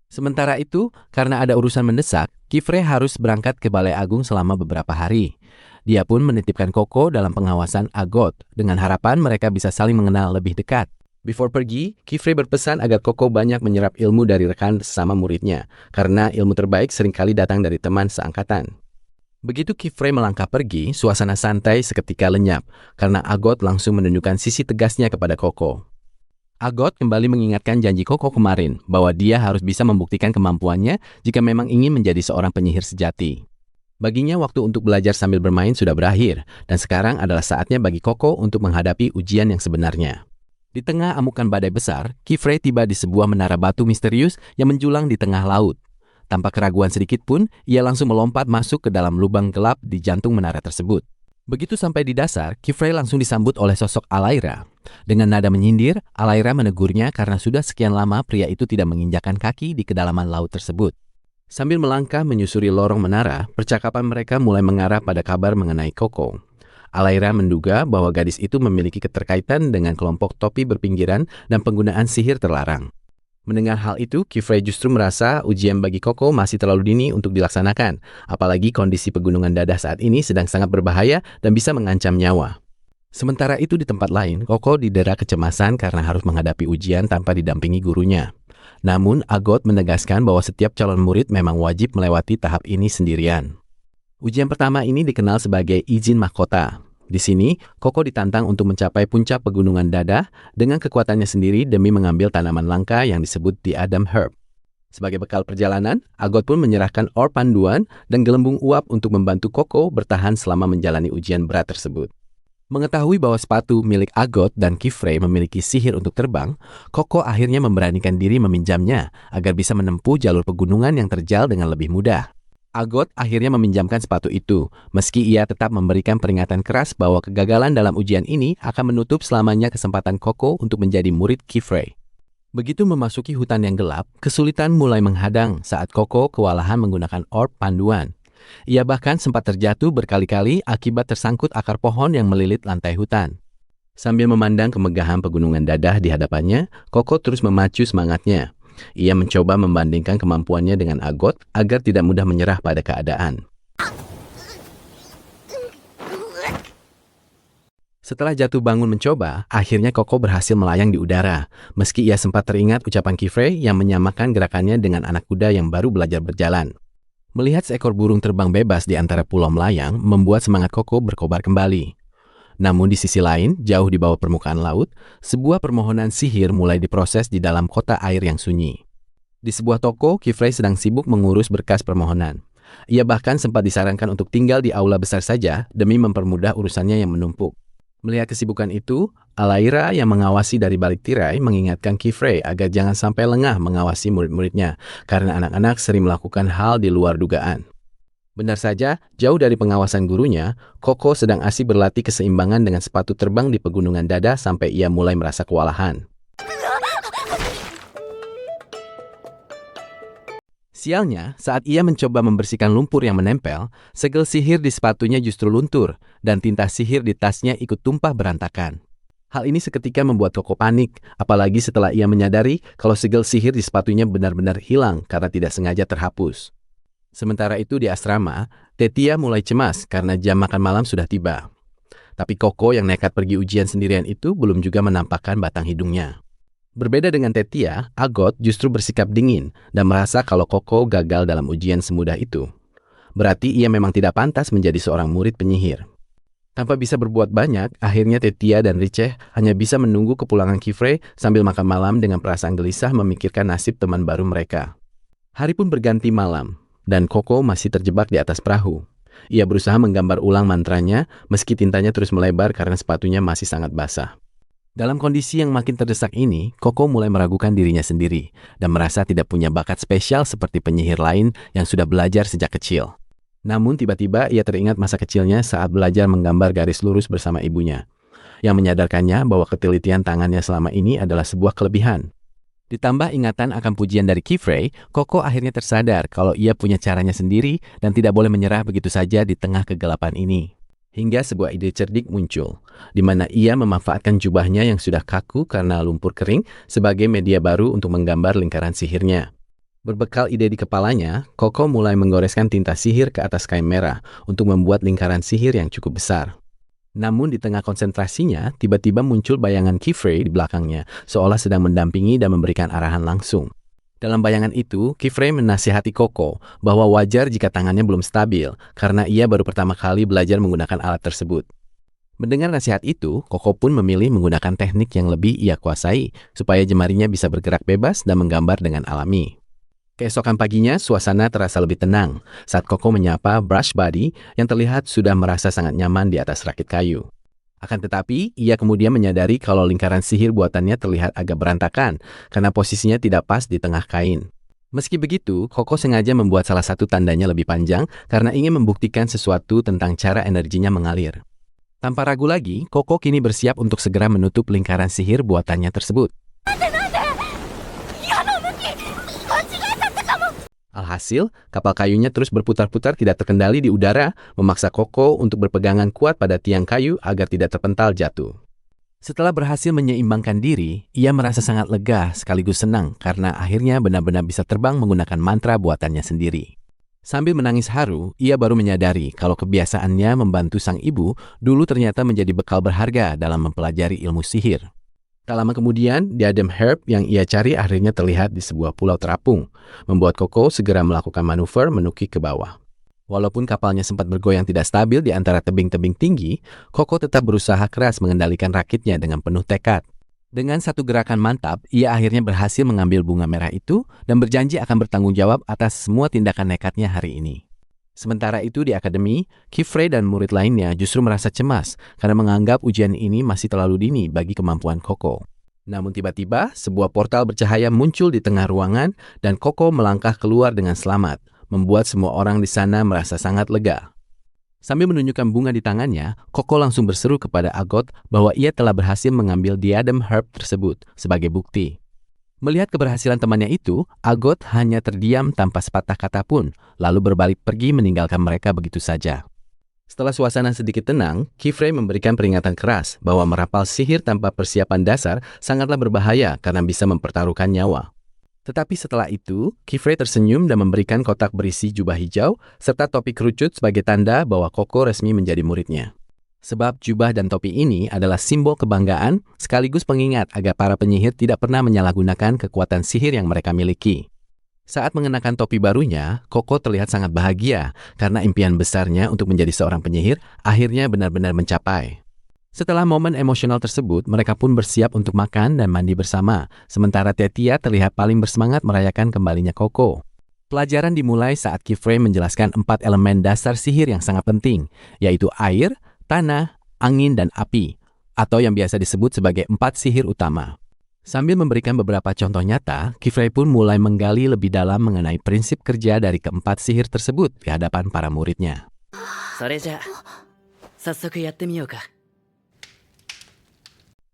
Sementara itu, karena ada urusan mendesak, Kifrey harus berangkat ke Balai Agung selama beberapa hari. Dia pun menitipkan Koko dalam pengawasan Agot dengan harapan mereka bisa saling mengenal lebih dekat. Before pergi, Kifrey berpesan agar Koko banyak menyerap ilmu dari rekan sesama muridnya, karena ilmu terbaik seringkali datang dari teman seangkatan. Begitu Kifrey melangkah pergi, suasana santai seketika lenyap, karena Agot langsung menunjukkan sisi tegasnya kepada Koko. Agot kembali mengingatkan janji Koko kemarin, bahwa dia harus bisa membuktikan kemampuannya jika memang ingin menjadi seorang penyihir sejati. Baginya waktu untuk belajar sambil bermain sudah berakhir, dan sekarang adalah saatnya bagi Koko untuk menghadapi ujian yang sebenarnya. Di tengah amukan badai besar, Kifrey tiba di sebuah menara batu misterius yang menjulang di tengah laut. Tanpa keraguan sedikit pun, ia langsung melompat masuk ke dalam lubang gelap di jantung menara tersebut. Begitu sampai di dasar, Kifrey langsung disambut oleh sosok Alaira. Dengan nada menyindir, Alaira menegurnya karena sudah sekian lama pria itu tidak menginjakkan kaki di kedalaman laut tersebut. Sambil melangkah menyusuri lorong menara, percakapan mereka mulai mengarah pada kabar mengenai Koko. Alaira menduga bahwa gadis itu memiliki keterkaitan dengan kelompok topi berpinggiran dan penggunaan sihir terlarang. Mendengar hal itu, Kifrey justru merasa ujian bagi Koko masih terlalu dini untuk dilaksanakan, apalagi kondisi pegunungan dadah saat ini sedang sangat berbahaya dan bisa mengancam nyawa. Sementara itu di tempat lain, Koko didera kecemasan karena harus menghadapi ujian tanpa didampingi gurunya. Namun, Agot menegaskan bahwa setiap calon murid memang wajib melewati tahap ini sendirian. Ujian pertama ini dikenal sebagai izin mahkota. Di sini, Koko ditantang untuk mencapai puncak pegunungan Dada dengan kekuatannya sendiri demi mengambil tanaman langka yang disebut The Adam Herb. Sebagai bekal perjalanan, Agot pun menyerahkan orb panduan dan gelembung uap untuk membantu Koko bertahan selama menjalani ujian berat tersebut. Mengetahui bahwa sepatu milik Agot dan Kifrey memiliki sihir untuk terbang, Koko akhirnya memberanikan diri meminjamnya agar bisa menempuh jalur pegunungan yang terjal dengan lebih mudah. Agot akhirnya meminjamkan sepatu itu, meski ia tetap memberikan peringatan keras bahwa kegagalan dalam ujian ini akan menutup selamanya kesempatan Koko untuk menjadi murid Kifrey. Begitu memasuki hutan yang gelap, kesulitan mulai menghadang saat Koko kewalahan menggunakan orb panduan. Ia bahkan sempat terjatuh berkali-kali akibat tersangkut akar pohon yang melilit lantai hutan. Sambil memandang kemegahan pegunungan Dadah di hadapannya, Koko terus memacu semangatnya. Ia mencoba membandingkan kemampuannya dengan Agot agar tidak mudah menyerah pada keadaan. Setelah jatuh bangun mencoba, akhirnya Koko berhasil melayang di udara, meski ia sempat teringat ucapan Kifrey yang menyamakan gerakannya dengan anak kuda yang baru belajar berjalan. Melihat seekor burung terbang bebas di antara pulau melayang membuat semangat Koko berkobar kembali. Namun di sisi lain, jauh di bawah permukaan laut, sebuah permohonan sihir mulai diproses di dalam kota air yang sunyi. Di sebuah toko, Kifrey sedang sibuk mengurus berkas permohonan. Ia bahkan sempat disarankan untuk tinggal di aula besar saja demi mempermudah urusannya yang menumpuk. Melihat kesibukan itu, Alaira yang mengawasi dari balik tirai mengingatkan Kifrey agar jangan sampai lengah mengawasi murid-muridnya, karena anak-anak sering melakukan hal di luar dugaan. Benar saja, jauh dari pengawasan gurunya, Koko sedang asik berlatih keseimbangan dengan sepatu terbang di pegunungan Dada sampai ia mulai merasa kewalahan. Sialnya, saat ia mencoba membersihkan lumpur yang menempel, segel sihir di sepatunya justru luntur, dan tinta sihir di tasnya ikut tumpah berantakan. Hal ini seketika membuat Koko panik, apalagi setelah ia menyadari kalau segel sihir di sepatunya benar-benar hilang karena tidak sengaja terhapus. Sementara itu di asrama, Tetia mulai cemas karena jam makan malam sudah tiba. Tapi Koko yang nekat pergi ujian sendirian itu belum juga menampakkan batang hidungnya. Berbeda dengan Tetia, Agot justru bersikap dingin dan merasa kalau Koko gagal dalam ujian semudah itu. Berarti ia memang tidak pantas menjadi seorang murid penyihir. Tanpa bisa berbuat banyak, akhirnya Tetia dan Richeh hanya bisa menunggu kepulangan Kifrey sambil makan malam dengan perasaan gelisah memikirkan nasib teman baru mereka. Hari pun berganti malam. Dan Koko masih terjebak di atas perahu. Ia berusaha menggambar ulang mantranya meski tintanya terus melebar karena sepatunya masih sangat basah. Dalam kondisi yang makin terdesak ini, Koko mulai meragukan dirinya sendiri dan merasa tidak punya bakat spesial seperti penyihir lain yang sudah belajar sejak kecil. Namun tiba-tiba ia teringat masa kecilnya saat belajar menggambar garis lurus bersama ibunya, yang menyadarkannya bahwa ketelitian tangannya selama ini adalah sebuah kelebihan. Ditambah ingatan akan pujian dari Kifrey, Koko akhirnya tersadar kalau ia punya caranya sendiri dan tidak boleh menyerah begitu saja di tengah kegelapan ini. Hingga sebuah ide cerdik muncul, di mana ia memanfaatkan jubahnya yang sudah kaku karena lumpur kering sebagai media baru untuk menggambar lingkaran sihirnya. Berbekal ide di kepalanya, Koko mulai menggoreskan tinta sihir ke atas kain merah untuk membuat lingkaran sihir yang cukup besar. Namun di tengah konsentrasinya, tiba-tiba muncul bayangan Kifrey di belakangnya, seolah sedang mendampingi dan memberikan arahan langsung. Dalam bayangan itu, Kifrey menasihati Koko bahwa wajar jika tangannya belum stabil, karena ia baru pertama kali belajar menggunakan alat tersebut. Mendengar nasihat itu, Koko pun memilih menggunakan teknik yang lebih ia kuasai, supaya jemarinya bisa bergerak bebas dan menggambar dengan alami. Keesokan paginya, suasana terasa lebih tenang saat Koko menyapa Brush Buddy yang terlihat sudah merasa sangat nyaman di atas rakit kayu. Akan tetapi, ia kemudian menyadari kalau lingkaran sihir buatannya terlihat agak berantakan karena posisinya tidak pas di tengah kain. Meski begitu, Koko sengaja membuat salah satu tandanya lebih panjang karena ingin membuktikan sesuatu tentang cara energinya mengalir. Tanpa ragu lagi, Koko kini bersiap untuk segera menutup lingkaran sihir buatannya tersebut. Alhasil, kapal kayunya terus berputar-putar tidak terkendali di udara, memaksa Koko untuk berpegangan kuat pada tiang kayu agar tidak terpental jatuh. Setelah berhasil menyeimbangkan diri, ia merasa sangat lega sekaligus senang karena akhirnya benar-benar bisa terbang menggunakan mantra buatannya sendiri. Sambil menangis haru, ia baru menyadari kalau kebiasaannya membantu sang ibu dulu ternyata menjadi bekal berharga dalam mempelajari ilmu sihir. Tak lama kemudian, The Adam Herb yang ia cari akhirnya terlihat di sebuah pulau terapung, membuat Koko segera melakukan manuver menukik ke bawah. Walaupun kapalnya sempat bergoyang tidak stabil di antara tebing-tebing tinggi, Koko tetap berusaha keras mengendalikan rakitnya dengan penuh tekad. Dengan satu gerakan mantap, ia akhirnya berhasil mengambil bunga merah itu dan berjanji akan bertanggung jawab atas semua tindakan nekatnya hari ini. Sementara itu di akademi, Kifrey dan murid lainnya justru merasa cemas karena menganggap ujian ini masih terlalu dini bagi kemampuan Koko. Namun tiba-tiba, sebuah portal bercahaya muncul di tengah ruangan dan Koko melangkah keluar dengan selamat, membuat semua orang di sana merasa sangat lega. Sambil menunjukkan bunga di tangannya, Koko langsung berseru kepada Agot bahwa ia telah berhasil mengambil diadem herb tersebut sebagai bukti. Melihat keberhasilan temannya itu, Agot hanya terdiam tanpa sepatah kata pun, lalu berbalik pergi meninggalkan mereka begitu saja. Setelah suasana sedikit tenang, Kifrey memberikan peringatan keras bahwa merapal sihir tanpa persiapan dasar sangatlah berbahaya karena bisa mempertaruhkan nyawa. Tetapi setelah itu, Kifrey tersenyum dan memberikan kotak berisi jubah hijau serta topi kerucut sebagai tanda bahwa Koko resmi menjadi muridnya. Sebab jubah dan topi ini adalah simbol kebanggaan sekaligus pengingat agar para penyihir tidak pernah menyalahgunakan kekuatan sihir yang mereka miliki. Saat mengenakan topi barunya, Koko terlihat sangat bahagia karena impian besarnya untuk menjadi seorang penyihir akhirnya benar-benar mencapai. Setelah momen emosional tersebut, mereka pun bersiap untuk makan dan mandi bersama, sementara Tetia terlihat paling bersemangat merayakan kembalinya Koko. Pelajaran dimulai saat Kifrey menjelaskan 4 elemen dasar sihir yang sangat penting, yaitu air, tanah, angin, dan api, atau yang biasa disebut sebagai 4 sihir utama. Sambil memberikan beberapa contoh nyata, Kifrey pun mulai menggali lebih dalam mengenai prinsip kerja dari keempat sihir tersebut di hadapan para muridnya.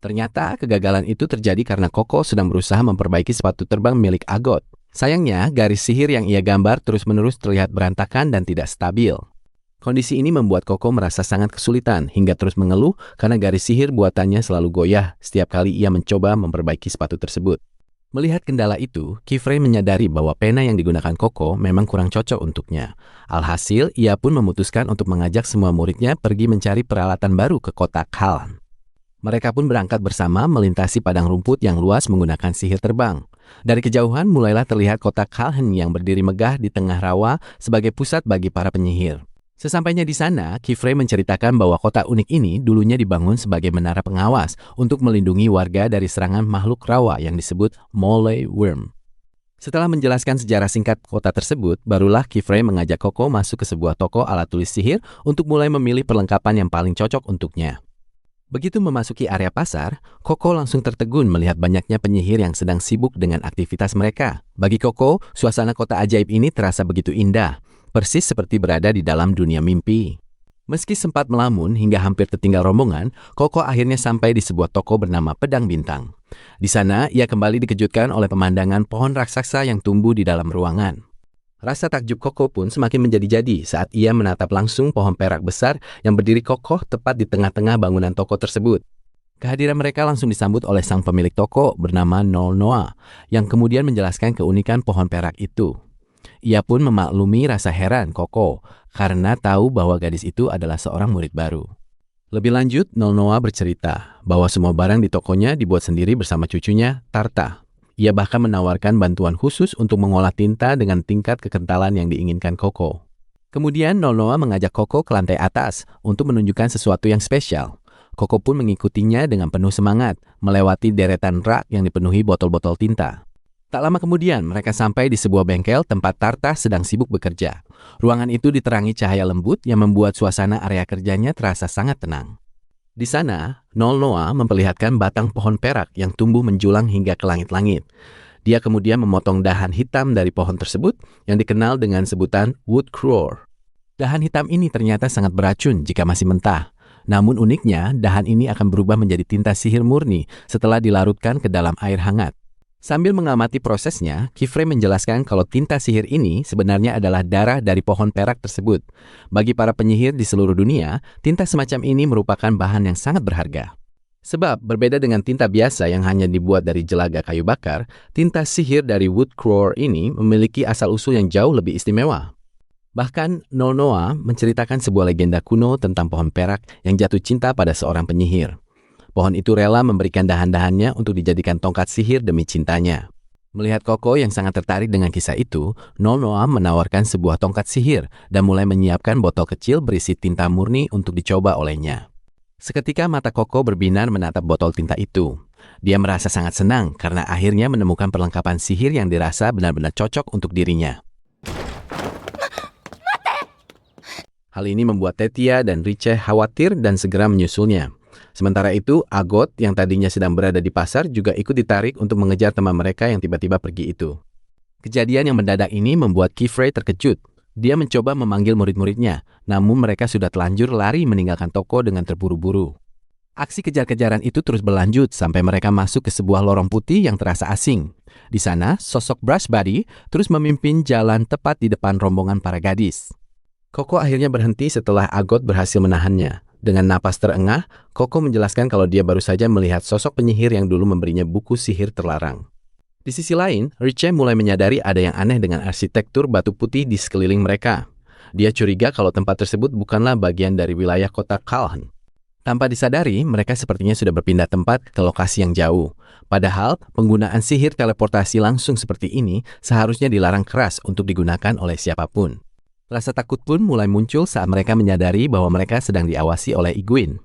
Ternyata kegagalan itu terjadi karena Koko sedang berusaha memperbaiki sepatu terbang milik Agot. Sayangnya, garis sihir yang ia gambar terus-menerus terlihat berantakan dan tidak stabil. Kondisi ini membuat Koko merasa sangat kesulitan hingga terus mengeluh karena garis sihir buatannya selalu goyah setiap kali ia mencoba memperbaiki sepatu tersebut. Melihat kendala itu, Kifrey menyadari bahwa pena yang digunakan Koko memang kurang cocok untuknya. Alhasil, ia pun memutuskan untuk mengajak semua muridnya pergi mencari peralatan baru ke kota Khaln. Mereka pun berangkat bersama melintasi padang rumput yang luas menggunakan sihir terbang. Dari kejauhan mulailah terlihat kota Khaln yang berdiri megah di tengah rawa sebagai pusat bagi para penyihir. Sesampainya di sana, Kifrey menceritakan bahwa kota unik ini dulunya dibangun sebagai menara pengawas untuk melindungi warga dari serangan makhluk rawa yang disebut Mole Worm. Setelah menjelaskan sejarah singkat kota tersebut, barulah Kifrey mengajak Koko masuk ke sebuah toko alat tulis sihir untuk mulai memilih perlengkapan yang paling cocok untuknya. Begitu memasuki area pasar, Koko langsung tertegun melihat banyaknya penyihir yang sedang sibuk dengan aktivitas mereka. Bagi Koko, suasana kota ajaib ini terasa begitu indah, persis seperti berada di dalam dunia mimpi. Meski sempat melamun hingga hampir tertinggal rombongan, Koko akhirnya sampai di sebuah toko bernama Pedang Bintang. Di sana, ia kembali dikejutkan oleh pemandangan pohon raksasa yang tumbuh di dalam ruangan. Rasa takjub Koko pun semakin menjadi-jadi saat ia menatap langsung pohon perak besar yang berdiri kokoh tepat di tengah-tengah bangunan toko tersebut. Kehadiran mereka langsung disambut oleh sang pemilik toko bernama Nolnoa, yang kemudian menjelaskan keunikan pohon perak itu. Ia pun memaklumi rasa heran Koko karena tahu bahwa gadis itu adalah seorang murid baru. Lebih lanjut, Nolnoa bercerita bahwa semua barang di tokonya dibuat sendiri bersama cucunya, Tarta. Ia bahkan menawarkan bantuan khusus untuk mengolah tinta dengan tingkat kekentalan yang diinginkan Koko. Kemudian Nolnoa mengajak Koko ke lantai atas untuk menunjukkan sesuatu yang spesial. Koko pun mengikutinya dengan penuh semangat, melewati deretan rak yang dipenuhi botol-botol tinta. Tak lama kemudian, mereka sampai di sebuah bengkel tempat Tarta sedang sibuk bekerja. Ruangan itu diterangi cahaya lembut yang membuat suasana area kerjanya terasa sangat tenang. Di sana, Nolnoa memperlihatkan batang pohon perak yang tumbuh menjulang hingga ke langit-langit. Dia kemudian memotong dahan hitam dari pohon tersebut yang dikenal dengan sebutan wood crore. Dahan hitam ini ternyata sangat beracun jika masih mentah. Namun uniknya, dahan ini akan berubah menjadi tinta sihir murni setelah dilarutkan ke dalam air hangat. Sambil mengamati prosesnya, Kifrey menjelaskan kalau tinta sihir ini sebenarnya adalah darah dari pohon perak tersebut. Bagi para penyihir di seluruh dunia, tinta semacam ini merupakan bahan yang sangat berharga. Sebab, berbeda dengan tinta biasa yang hanya dibuat dari jelaga kayu bakar, tinta sihir dari wood crore ini memiliki asal-usul yang jauh lebih istimewa. Bahkan, Nolnoa menceritakan sebuah legenda kuno tentang pohon perak yang jatuh cinta pada seorang penyihir. Pohon itu rela memberikan dahan-dahannya untuk dijadikan tongkat sihir demi cintanya. Melihat Koko yang sangat tertarik dengan kisah itu, Nonoa menawarkan sebuah tongkat sihir dan mulai menyiapkan botol kecil berisi tinta murni untuk dicoba olehnya. Seketika mata Koko berbinar menatap botol tinta itu. Dia merasa sangat senang karena akhirnya menemukan perlengkapan sihir yang dirasa benar-benar cocok untuk dirinya. Hal ini membuat Tetia dan Riche khawatir dan segera menyusulnya. Sementara itu, Agot yang tadinya sedang berada di pasar juga ikut ditarik untuk mengejar teman mereka yang tiba-tiba pergi itu. Kejadian yang mendadak ini membuat Kifrey terkejut. Dia mencoba memanggil murid-muridnya, namun mereka sudah telanjur lari meninggalkan toko dengan terburu-buru. Aksi kejar-kejaran itu terus berlanjut sampai mereka masuk ke sebuah lorong putih yang terasa asing. Di sana, sosok Brush Buddy terus memimpin jalan tepat di depan rombongan para gadis. Koko akhirnya berhenti setelah Agot berhasil menahannya. Dengan napas terengah, Koko menjelaskan kalau dia baru saja melihat sosok penyihir yang dulu memberinya buku sihir terlarang. Di sisi lain, Riche mulai menyadari ada yang aneh dengan arsitektur batu putih di sekeliling mereka. Dia curiga kalau tempat tersebut bukanlah bagian dari wilayah kota Kalhan. Tanpa disadari, mereka sepertinya sudah berpindah tempat ke lokasi yang jauh. Padahal, penggunaan sihir teleportasi langsung seperti ini seharusnya dilarang keras untuk digunakan oleh siapapun. Rasa takut pun mulai muncul saat mereka menyadari bahwa mereka sedang diawasi oleh Iguin.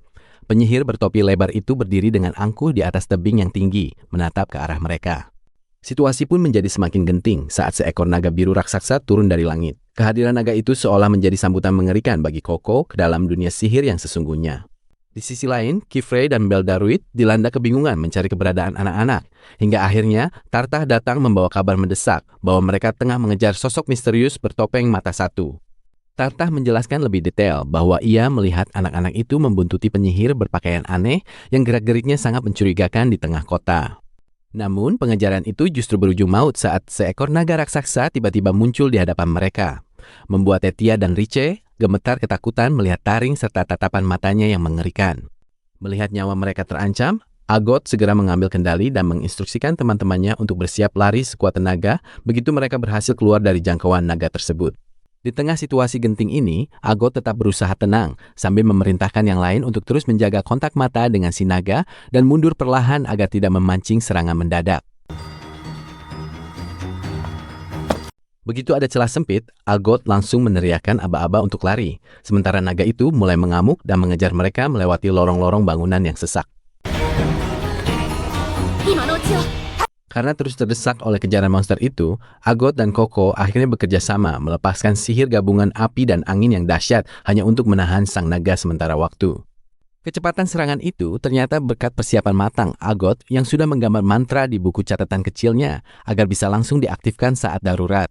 Penyihir bertopi lebar itu berdiri dengan angkuh di atas tebing yang tinggi, menatap ke arah mereka. Situasi pun menjadi semakin genting saat seekor naga biru raksasa turun dari langit. Kehadiran naga itu seolah menjadi sambutan mengerikan bagi Koko ke dalam dunia sihir yang sesungguhnya. Di sisi lain, Kifrey dan Beldaruit dilanda kebingungan mencari keberadaan anak-anak. Hingga akhirnya, Tartah datang membawa kabar mendesak bahwa mereka tengah mengejar sosok misterius bertopeng mata satu. Tartah menjelaskan lebih detail bahwa ia melihat anak-anak itu membuntuti penyihir berpakaian aneh yang gerak-geriknya sangat mencurigakan di tengah kota. Namun, pengejaran itu justru berujung maut saat seekor naga raksasa tiba-tiba muncul di hadapan mereka. Membuat Tetia dan Riche gemetar ketakutan melihat taring serta tatapan matanya yang mengerikan. Melihat nyawa mereka terancam, Agot segera mengambil kendali dan menginstruksikan teman-temannya untuk bersiap lari sekuat tenaga begitu mereka berhasil keluar dari jangkauan naga tersebut. Di tengah situasi genting ini, Agot tetap berusaha tenang sambil memerintahkan yang lain untuk terus menjaga kontak mata dengan si naga dan mundur perlahan agar tidak memancing serangan mendadak. Begitu ada celah sempit, Agot langsung meneriakkan aba-aba untuk lari. Sementara naga itu mulai mengamuk dan mengejar mereka melewati lorong-lorong bangunan yang sesak. Karena terus terdesak oleh kejaran monster itu, Agot dan Koko akhirnya bekerja sama melepaskan sihir gabungan api dan angin yang dahsyat hanya untuk menahan sang naga sementara waktu. Kecepatan serangan itu ternyata berkat persiapan matang Agot yang sudah menggambar mantra di buku catatan kecilnya agar bisa langsung diaktifkan saat darurat.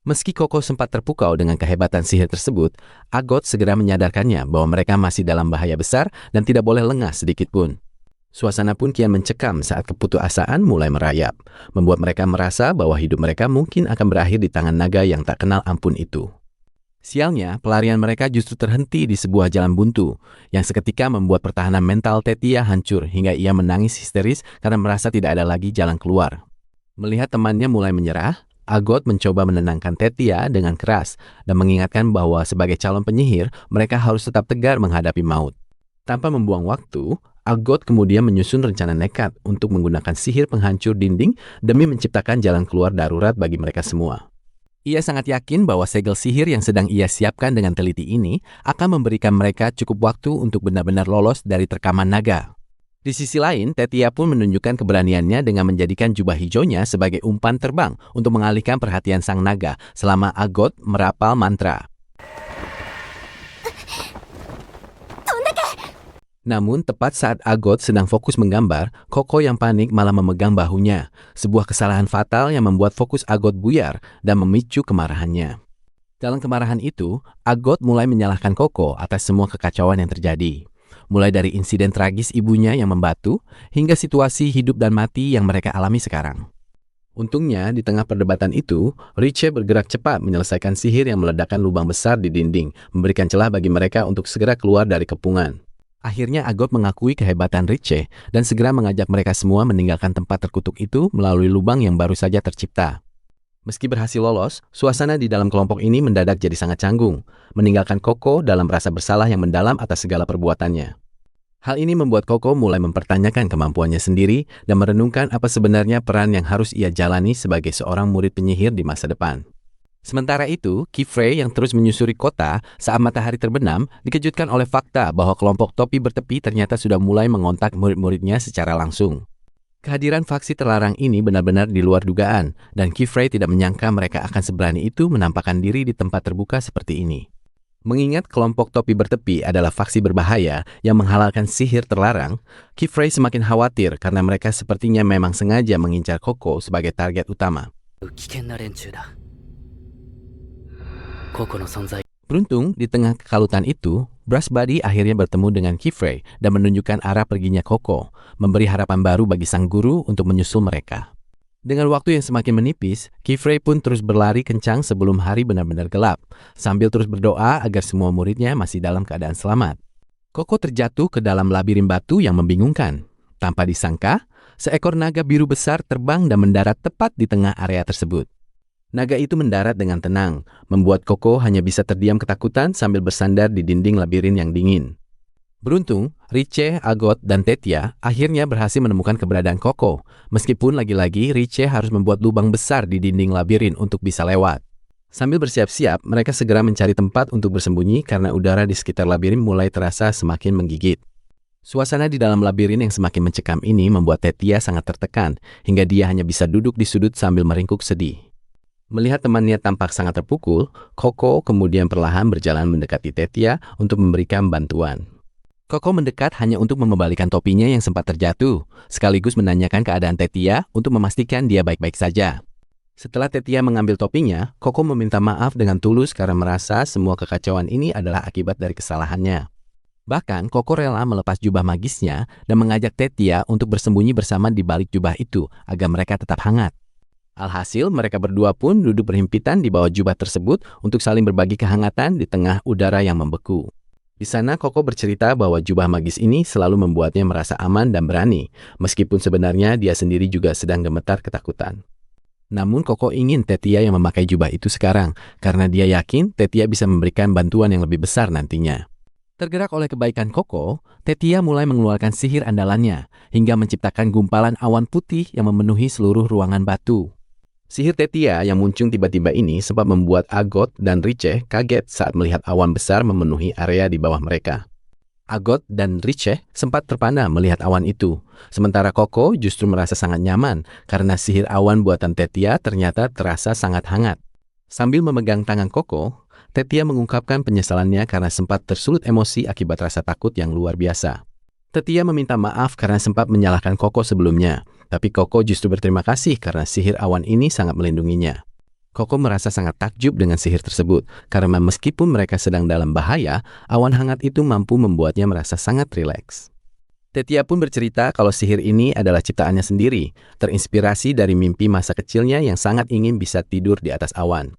Meski Koko sempat terpukau dengan kehebatan sihir tersebut, Agot segera menyadarkannya bahwa mereka masih dalam bahaya besar dan tidak boleh lengah sedikit pun. Suasana pun kian mencekam saat keputusasaan mulai merayap, membuat mereka merasa bahwa hidup mereka mungkin akan berakhir di tangan naga yang tak kenal ampun itu. Sialnya, pelarian mereka justru terhenti di sebuah jalan buntu, yang seketika membuat pertahanan mental Tetia hancur hingga ia menangis histeris karena merasa tidak ada lagi jalan keluar. Melihat temannya mulai menyerah, Agot mencoba menenangkan Tetia dengan keras dan mengingatkan bahwa sebagai calon penyihir, mereka harus tetap tegar menghadapi maut. Tanpa membuang waktu, Agot kemudian menyusun rencana nekat untuk menggunakan sihir penghancur dinding demi menciptakan jalan keluar darurat bagi mereka semua. Ia sangat yakin bahwa segel sihir yang sedang ia siapkan dengan teliti ini akan memberikan mereka cukup waktu untuk benar-benar lolos dari terkaman naga. Di sisi lain, Tetia pun menunjukkan keberaniannya dengan menjadikan jubah hijaunya sebagai umpan terbang untuk mengalihkan perhatian sang naga selama Agot merapal mantra. Namun, tepat saat Agot sedang fokus menggambar, Koko yang panik malah memegang bahunya. Sebuah kesalahan fatal yang membuat fokus Agot buyar dan memicu kemarahannya. Dalam kemarahan itu, Agot mulai menyalahkan Koko atas semua kekacauan yang terjadi. Mulai dari insiden tragis ibunya yang membatu, hingga situasi hidup dan mati yang mereka alami sekarang. Untungnya, di tengah perdebatan itu, Riche bergerak cepat menyelesaikan sihir yang meledakkan lubang besar di dinding, memberikan celah bagi mereka untuk segera keluar dari kepungan. Akhirnya Agot mengakui kehebatan Riche dan segera mengajak mereka semua meninggalkan tempat terkutuk itu melalui lubang yang baru saja tercipta. Meski berhasil lolos, suasana di dalam kelompok ini mendadak jadi sangat canggung, meninggalkan Koko dalam rasa bersalah yang mendalam atas segala perbuatannya. Hal ini membuat Koko mulai mempertanyakan kemampuannya sendiri dan merenungkan apa sebenarnya peran yang harus ia jalani sebagai seorang murid penyihir di masa depan. Sementara itu, Kifrey yang terus menyusuri kota saat matahari terbenam dikejutkan oleh fakta bahwa kelompok topi bertepi ternyata sudah mulai mengontak murid-muridnya secara langsung. Kehadiran faksi terlarang ini benar-benar di luar dugaan, dan Kifrey tidak menyangka mereka akan seberani itu menampakkan diri di tempat terbuka seperti ini. Mengingat kelompok topi bertepi adalah faksi berbahaya yang menghalalkan sihir terlarang, Kifrey semakin khawatir karena mereka sepertinya memang sengaja mengincar Koko sebagai target utama. Beruntung, di tengah kekalutan itu, Brass Buddy akhirnya bertemu dengan Kifrey dan menunjukkan arah perginya Koko, memberi harapan baru bagi sang guru untuk menyusul mereka. Dengan waktu yang semakin menipis, Kifrey pun terus berlari kencang sebelum hari benar-benar gelap, sambil terus berdoa agar semua muridnya masih dalam keadaan selamat. Koko terjatuh ke dalam labirin batu yang membingungkan. Tanpa disangka, seekor naga biru besar terbang dan mendarat tepat di tengah area tersebut. Naga itu mendarat dengan tenang, membuat Koko hanya bisa terdiam ketakutan sambil bersandar di dinding labirin yang dingin. Beruntung, Riche, Agot, dan Tetia akhirnya berhasil menemukan keberadaan Koko, meskipun lagi-lagi Riche harus membuat lubang besar di dinding labirin untuk bisa lewat. Sambil bersiap-siap, mereka segera mencari tempat untuk bersembunyi karena udara di sekitar labirin mulai terasa semakin menggigit. Suasana di dalam labirin yang semakin mencekam ini membuat Tetia sangat tertekan, hingga dia hanya bisa duduk di sudut sambil meringkuk sedih. Melihat temannya tampak sangat terpukul, Koko kemudian perlahan berjalan mendekati Tetia untuk memberikan bantuan. Koko mendekat hanya untuk mengembalikan topinya yang sempat terjatuh, sekaligus menanyakan keadaan Tetia untuk memastikan dia baik-baik saja. Setelah Tetia mengambil topinya, Koko meminta maaf dengan tulus karena merasa semua kekacauan ini adalah akibat dari kesalahannya. Bahkan, Koko rela melepas jubah magisnya dan mengajak Tetia untuk bersembunyi bersama di balik jubah itu agar mereka tetap hangat. Alhasil, mereka berdua pun duduk berhimpitan di bawah jubah tersebut untuk saling berbagi kehangatan di tengah udara yang membeku. Di sana, Koko bercerita bahwa jubah magis ini selalu membuatnya merasa aman dan berani, meskipun sebenarnya dia sendiri juga sedang gemetar ketakutan. Namun, Koko ingin Tetia yang memakai jubah itu sekarang, karena dia yakin Tetia bisa memberikan bantuan yang lebih besar nantinya. Tergerak oleh kebaikan Koko, Tetia mulai mengeluarkan sihir andalannya, hingga menciptakan gumpalan awan putih yang memenuhi seluruh ruangan batu. Sihir Tetia yang muncul tiba-tiba ini sempat membuat Agot dan Riche kaget saat melihat awan besar memenuhi area di bawah mereka. Agot dan Riche sempat terpana melihat awan itu, sementara Koko justru merasa sangat nyaman karena sihir awan buatan Tetia ternyata terasa sangat hangat. Sambil memegang tangan Koko, Tetia mengungkapkan penyesalannya karena sempat tersulut emosi akibat rasa takut yang luar biasa. Tetia meminta maaf karena sempat menyalahkan Koko sebelumnya, tapi Koko justru berterima kasih karena sihir awan ini sangat melindunginya. Koko merasa sangat takjub dengan sihir tersebut, karena meskipun mereka sedang dalam bahaya, awan hangat itu mampu membuatnya merasa sangat rileks. Tetia pun bercerita kalau sihir ini adalah ciptaannya sendiri, terinspirasi dari mimpi masa kecilnya yang sangat ingin bisa tidur di atas awan.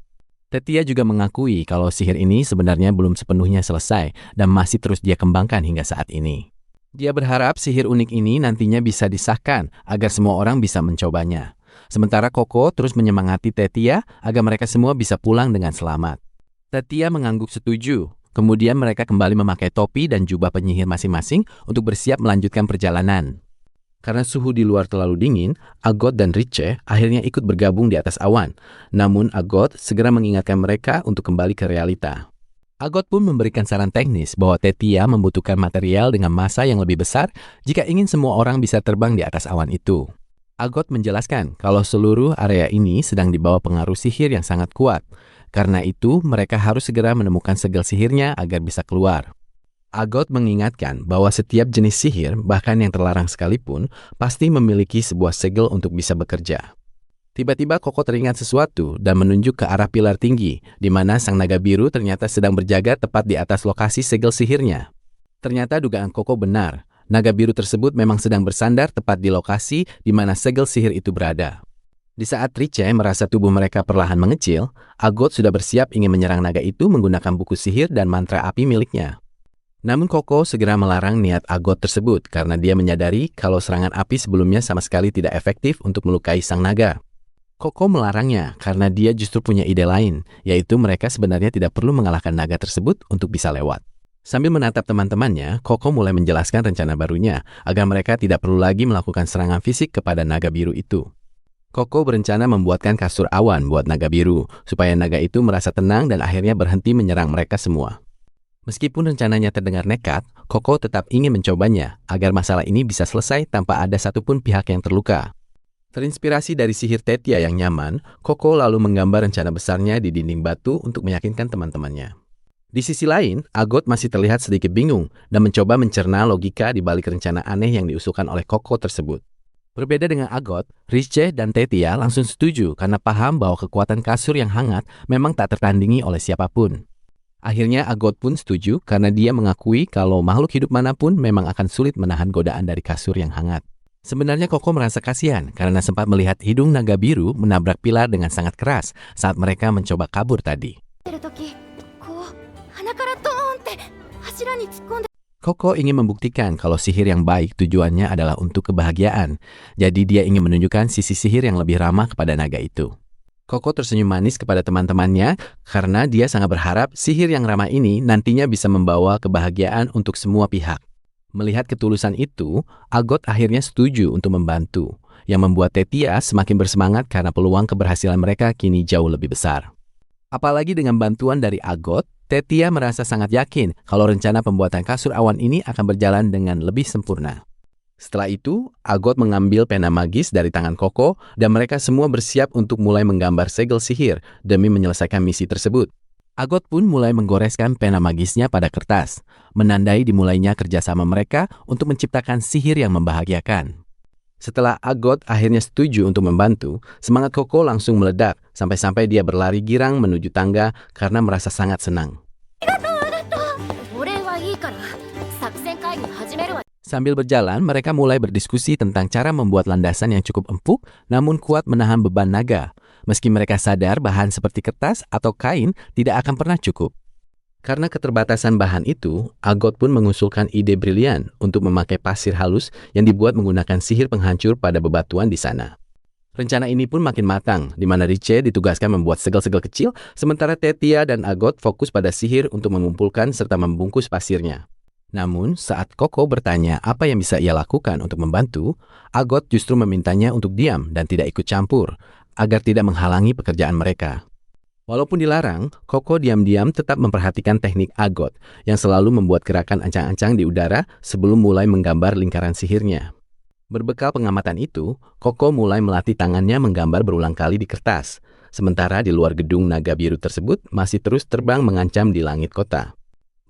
Tetia juga mengakui kalau sihir ini sebenarnya belum sepenuhnya selesai dan masih terus dia kembangkan hingga saat ini. Dia berharap sihir unik ini nantinya bisa disahkan agar semua orang bisa mencobanya. Sementara Koko terus menyemangati Tetia agar mereka semua bisa pulang dengan selamat. Tetia mengangguk setuju. Kemudian mereka kembali memakai topi dan jubah penyihir masing-masing untuk bersiap melanjutkan perjalanan. Karena suhu di luar terlalu dingin, Agot dan Riche akhirnya ikut bergabung di atas awan. Namun Agot segera mengingatkan mereka untuk kembali ke realita. Agot pun memberikan saran teknis bahwa Tetia membutuhkan material dengan massa yang lebih besar jika ingin semua orang bisa terbang di atas awan itu. Agot menjelaskan kalau seluruh area ini sedang dibawa pengaruh sihir yang sangat kuat. Karena itu, mereka harus segera menemukan segel sihirnya agar bisa keluar. Agot mengingatkan bahwa setiap jenis sihir, bahkan yang terlarang sekalipun, pasti memiliki sebuah segel untuk bisa bekerja. Tiba-tiba Koko teringat sesuatu dan menunjuk ke arah pilar tinggi, di mana sang naga biru ternyata sedang berjaga tepat di atas lokasi segel sihirnya. Ternyata dugaan Koko benar, naga biru tersebut memang sedang bersandar tepat di lokasi di mana segel sihir itu berada. Di saat Riche merasa tubuh mereka perlahan mengecil, Agot sudah bersiap ingin menyerang naga itu menggunakan buku sihir dan mantra api miliknya. Namun Koko segera melarang niat Agot tersebut karena dia menyadari kalau serangan api sebelumnya sama sekali tidak efektif untuk melukai sang naga. Koko melarangnya karena dia justru punya ide lain, yaitu mereka sebenarnya tidak perlu mengalahkan naga tersebut untuk bisa lewat. Sambil menatap teman-temannya, Koko mulai menjelaskan rencana barunya agar mereka tidak perlu lagi melakukan serangan fisik kepada naga biru itu. Koko berencana membuatkan kasur awan buat naga biru, supaya naga itu merasa tenang dan akhirnya berhenti menyerang mereka semua. Meskipun rencananya terdengar nekat, Koko tetap ingin mencobanya agar masalah ini bisa selesai tanpa ada satupun pihak yang terluka. Terinspirasi dari sihir Tetia yang nyaman, Koko lalu menggambar rencana besarnya di dinding batu untuk meyakinkan teman-temannya. Di sisi lain, Agot masih terlihat sedikit bingung dan mencoba mencerna logika di balik rencana aneh yang diusulkan oleh Koko tersebut. Berbeda dengan Agot, Riche dan Tetia langsung setuju karena paham bahwa kekuatan kasur yang hangat memang tak tertandingi oleh siapapun. Akhirnya Agot pun setuju karena dia mengakui kalau makhluk hidup manapun memang akan sulit menahan godaan dari kasur yang hangat. Sebenarnya Koko merasa kasihan karena sempat melihat hidung naga biru menabrak pilar dengan sangat keras saat mereka mencoba kabur tadi. Koko ingin membuktikan kalau sihir yang baik tujuannya adalah untuk kebahagiaan. Jadi dia ingin menunjukkan sisi sihir yang lebih ramah kepada naga itu. Koko tersenyum manis kepada teman-temannya karena dia sangat berharap sihir yang ramah ini nantinya bisa membawa kebahagiaan untuk semua pihak. Melihat ketulusan itu, Agot akhirnya setuju untuk membantu, yang membuat Tetia semakin bersemangat karena peluang keberhasilan mereka kini jauh lebih besar. Apalagi dengan bantuan dari Agot, Tetia merasa sangat yakin kalau rencana pembuatan kasur awan ini akan berjalan dengan lebih sempurna. Setelah itu, Agot mengambil pena magis dari tangan Koko dan mereka semua bersiap untuk mulai menggambar segel sihir demi menyelesaikan misi tersebut. Agot pun mulai menggoreskan pena magisnya pada kertas, menandai dimulainya kerjasama mereka untuk menciptakan sihir yang membahagiakan. Setelah Agot akhirnya setuju untuk membantu, semangat Koko langsung meledak sampai-sampai dia berlari girang menuju tangga karena merasa sangat senang. Sambil berjalan, mereka mulai berdiskusi tentang cara membuat landasan yang cukup empuk namun kuat menahan beban naga. Meski mereka sadar bahan seperti kertas atau kain tidak akan pernah cukup. Karena keterbatasan bahan itu, Agot pun mengusulkan ide brilian untuk memakai pasir halus yang dibuat menggunakan sihir penghancur pada bebatuan di sana. Rencana ini pun makin matang, di mana Riche ditugaskan membuat segel-segel kecil, sementara Tetia dan Agot fokus pada sihir untuk mengumpulkan serta membungkus pasirnya. Namun, saat Koko bertanya apa yang bisa ia lakukan untuk membantu, Agot justru memintanya untuk diam dan tidak ikut campur, agar tidak menghalangi pekerjaan mereka. Walaupun dilarang, Koko diam-diam tetap memperhatikan teknik Agot yang selalu membuat gerakan ancang-ancang di udara sebelum mulai menggambar lingkaran sihirnya. Berbekal pengamatan itu, Koko mulai melatih tangannya menggambar berulang kali di kertas, sementara di luar gedung naga biru tersebut masih terus terbang mengancam di langit kota.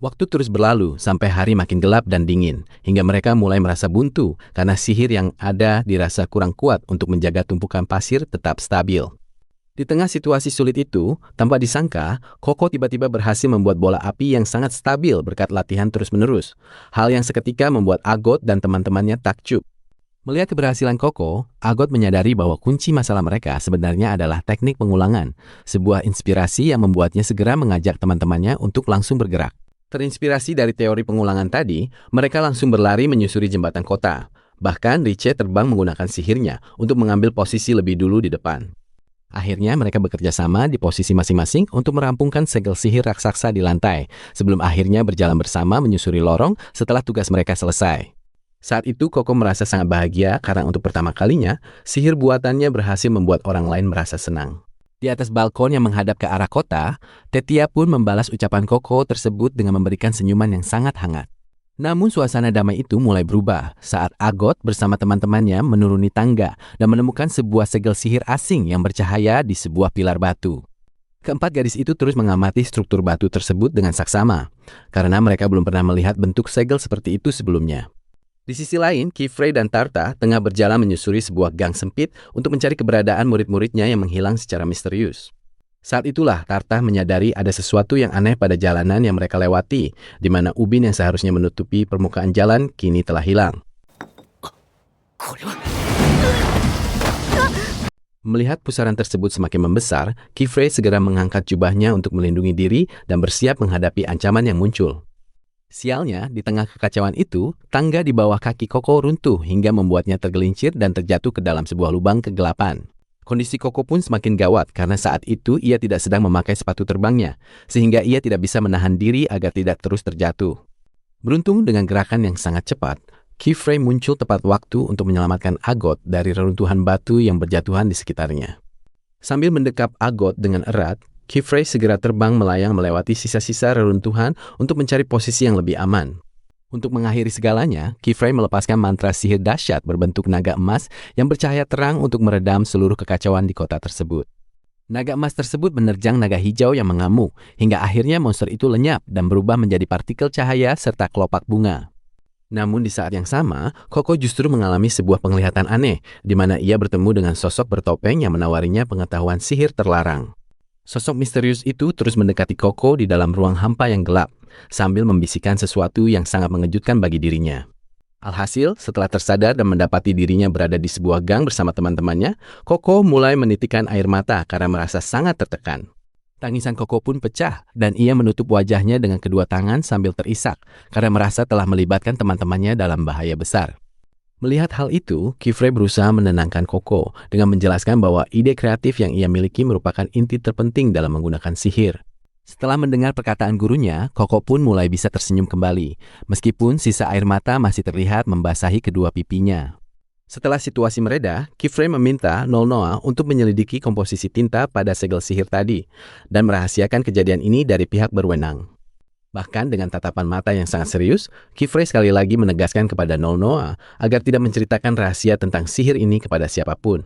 Waktu terus berlalu sampai hari makin gelap dan dingin, hingga mereka mulai merasa buntu karena sihir yang ada dirasa kurang kuat untuk menjaga tumpukan pasir tetap stabil. Di tengah situasi sulit itu, tanpa disangka, Koko tiba-tiba berhasil membuat bola api yang sangat stabil berkat latihan terus-menerus. Hal yang seketika membuat Agot dan teman-temannya takjub. Melihat keberhasilan Koko, Agot menyadari bahwa kunci masalah mereka sebenarnya adalah teknik pengulangan, sebuah inspirasi yang membuatnya segera mengajak teman-temannya untuk langsung bergerak. Terinspirasi dari teori pengulangan tadi, mereka langsung berlari menyusuri jembatan kota. Bahkan Riche terbang menggunakan sihirnya untuk mengambil posisi lebih dulu di depan. Akhirnya mereka bekerja sama di posisi masing-masing untuk merampungkan segel sihir raksasa di lantai, sebelum akhirnya berjalan bersama menyusuri lorong setelah tugas mereka selesai. Saat itu Koko merasa sangat bahagia karena untuk pertama kalinya, sihir buatannya berhasil membuat orang lain merasa senang. Di atas balkon yang menghadap ke arah kota, Tetia pun membalas ucapan Koko tersebut dengan memberikan senyuman yang sangat hangat. Namun suasana damai itu mulai berubah saat Agot bersama teman-temannya menuruni tangga dan menemukan sebuah segel sihir asing yang bercahaya di sebuah pilar batu. Keempat gadis itu terus mengamati struktur batu tersebut dengan saksama, karena mereka belum pernah melihat bentuk segel seperti itu sebelumnya. Di sisi lain, Kifrey dan Tarta tengah berjalan menyusuri sebuah gang sempit untuk mencari keberadaan murid-muridnya yang menghilang secara misterius. Saat itulah Tarta menyadari ada sesuatu yang aneh pada jalanan yang mereka lewati, di mana ubin yang seharusnya menutupi permukaan jalan kini telah hilang. Melihat pusaran tersebut semakin membesar, Kifrey segera mengangkat jubahnya untuk melindungi diri dan bersiap menghadapi ancaman yang muncul. Sialnya, di tengah kekacauan itu, tangga di bawah kaki Koko runtuh hingga membuatnya tergelincir dan terjatuh ke dalam sebuah lubang kegelapan. Kondisi Koko pun semakin gawat karena saat itu ia tidak sedang memakai sepatu terbangnya, sehingga ia tidak bisa menahan diri agar tidak terus terjatuh. Beruntung dengan gerakan yang sangat cepat, Keyframe muncul tepat waktu untuk menyelamatkan Agot dari reruntuhan batu yang berjatuhan di sekitarnya. Sambil mendekap Agot dengan erat, Keyframe segera terbang melayang melewati sisa-sisa reruntuhan untuk mencari posisi yang lebih aman. Untuk mengakhiri segalanya, Keyframe melepaskan mantra sihir dahsyat berbentuk naga emas yang bercahaya terang untuk meredam seluruh kekacauan di kota tersebut. Naga emas tersebut menerjang naga hijau yang mengamuk, hingga akhirnya monster itu lenyap dan berubah menjadi partikel cahaya serta kelopak bunga. Namun di saat yang sama, Koko justru mengalami sebuah penglihatan aneh, di mana ia bertemu dengan sosok bertopeng yang menawarinya pengetahuan sihir terlarang. Sosok misterius itu terus mendekati Koko di dalam ruang hampa yang gelap, sambil membisikkan sesuatu yang sangat mengejutkan bagi dirinya. Alhasil, setelah tersadar dan mendapati dirinya berada di sebuah gang bersama teman-temannya, Koko mulai menitikkan air mata karena merasa sangat tertekan. Tangisan Koko pun pecah dan ia menutup wajahnya dengan kedua tangan sambil terisak karena merasa telah melibatkan teman-temannya dalam bahaya besar. Melihat hal itu, Keyframe berusaha menenangkan Koko dengan menjelaskan bahwa ide kreatif yang ia miliki merupakan inti terpenting dalam menggunakan sihir. Setelah mendengar perkataan gurunya, Koko pun mulai bisa tersenyum kembali, meskipun sisa air mata masih terlihat membasahi kedua pipinya. Setelah situasi mereda, Keyframe meminta Noa untuk menyelidiki komposisi tinta pada segel sihir tadi, dan merahasiakan kejadian ini dari pihak berwenang. Bahkan dengan tatapan mata yang sangat serius, Keyframe sekali lagi menegaskan kepada Noa agar tidak menceritakan rahasia tentang sihir ini kepada siapapun.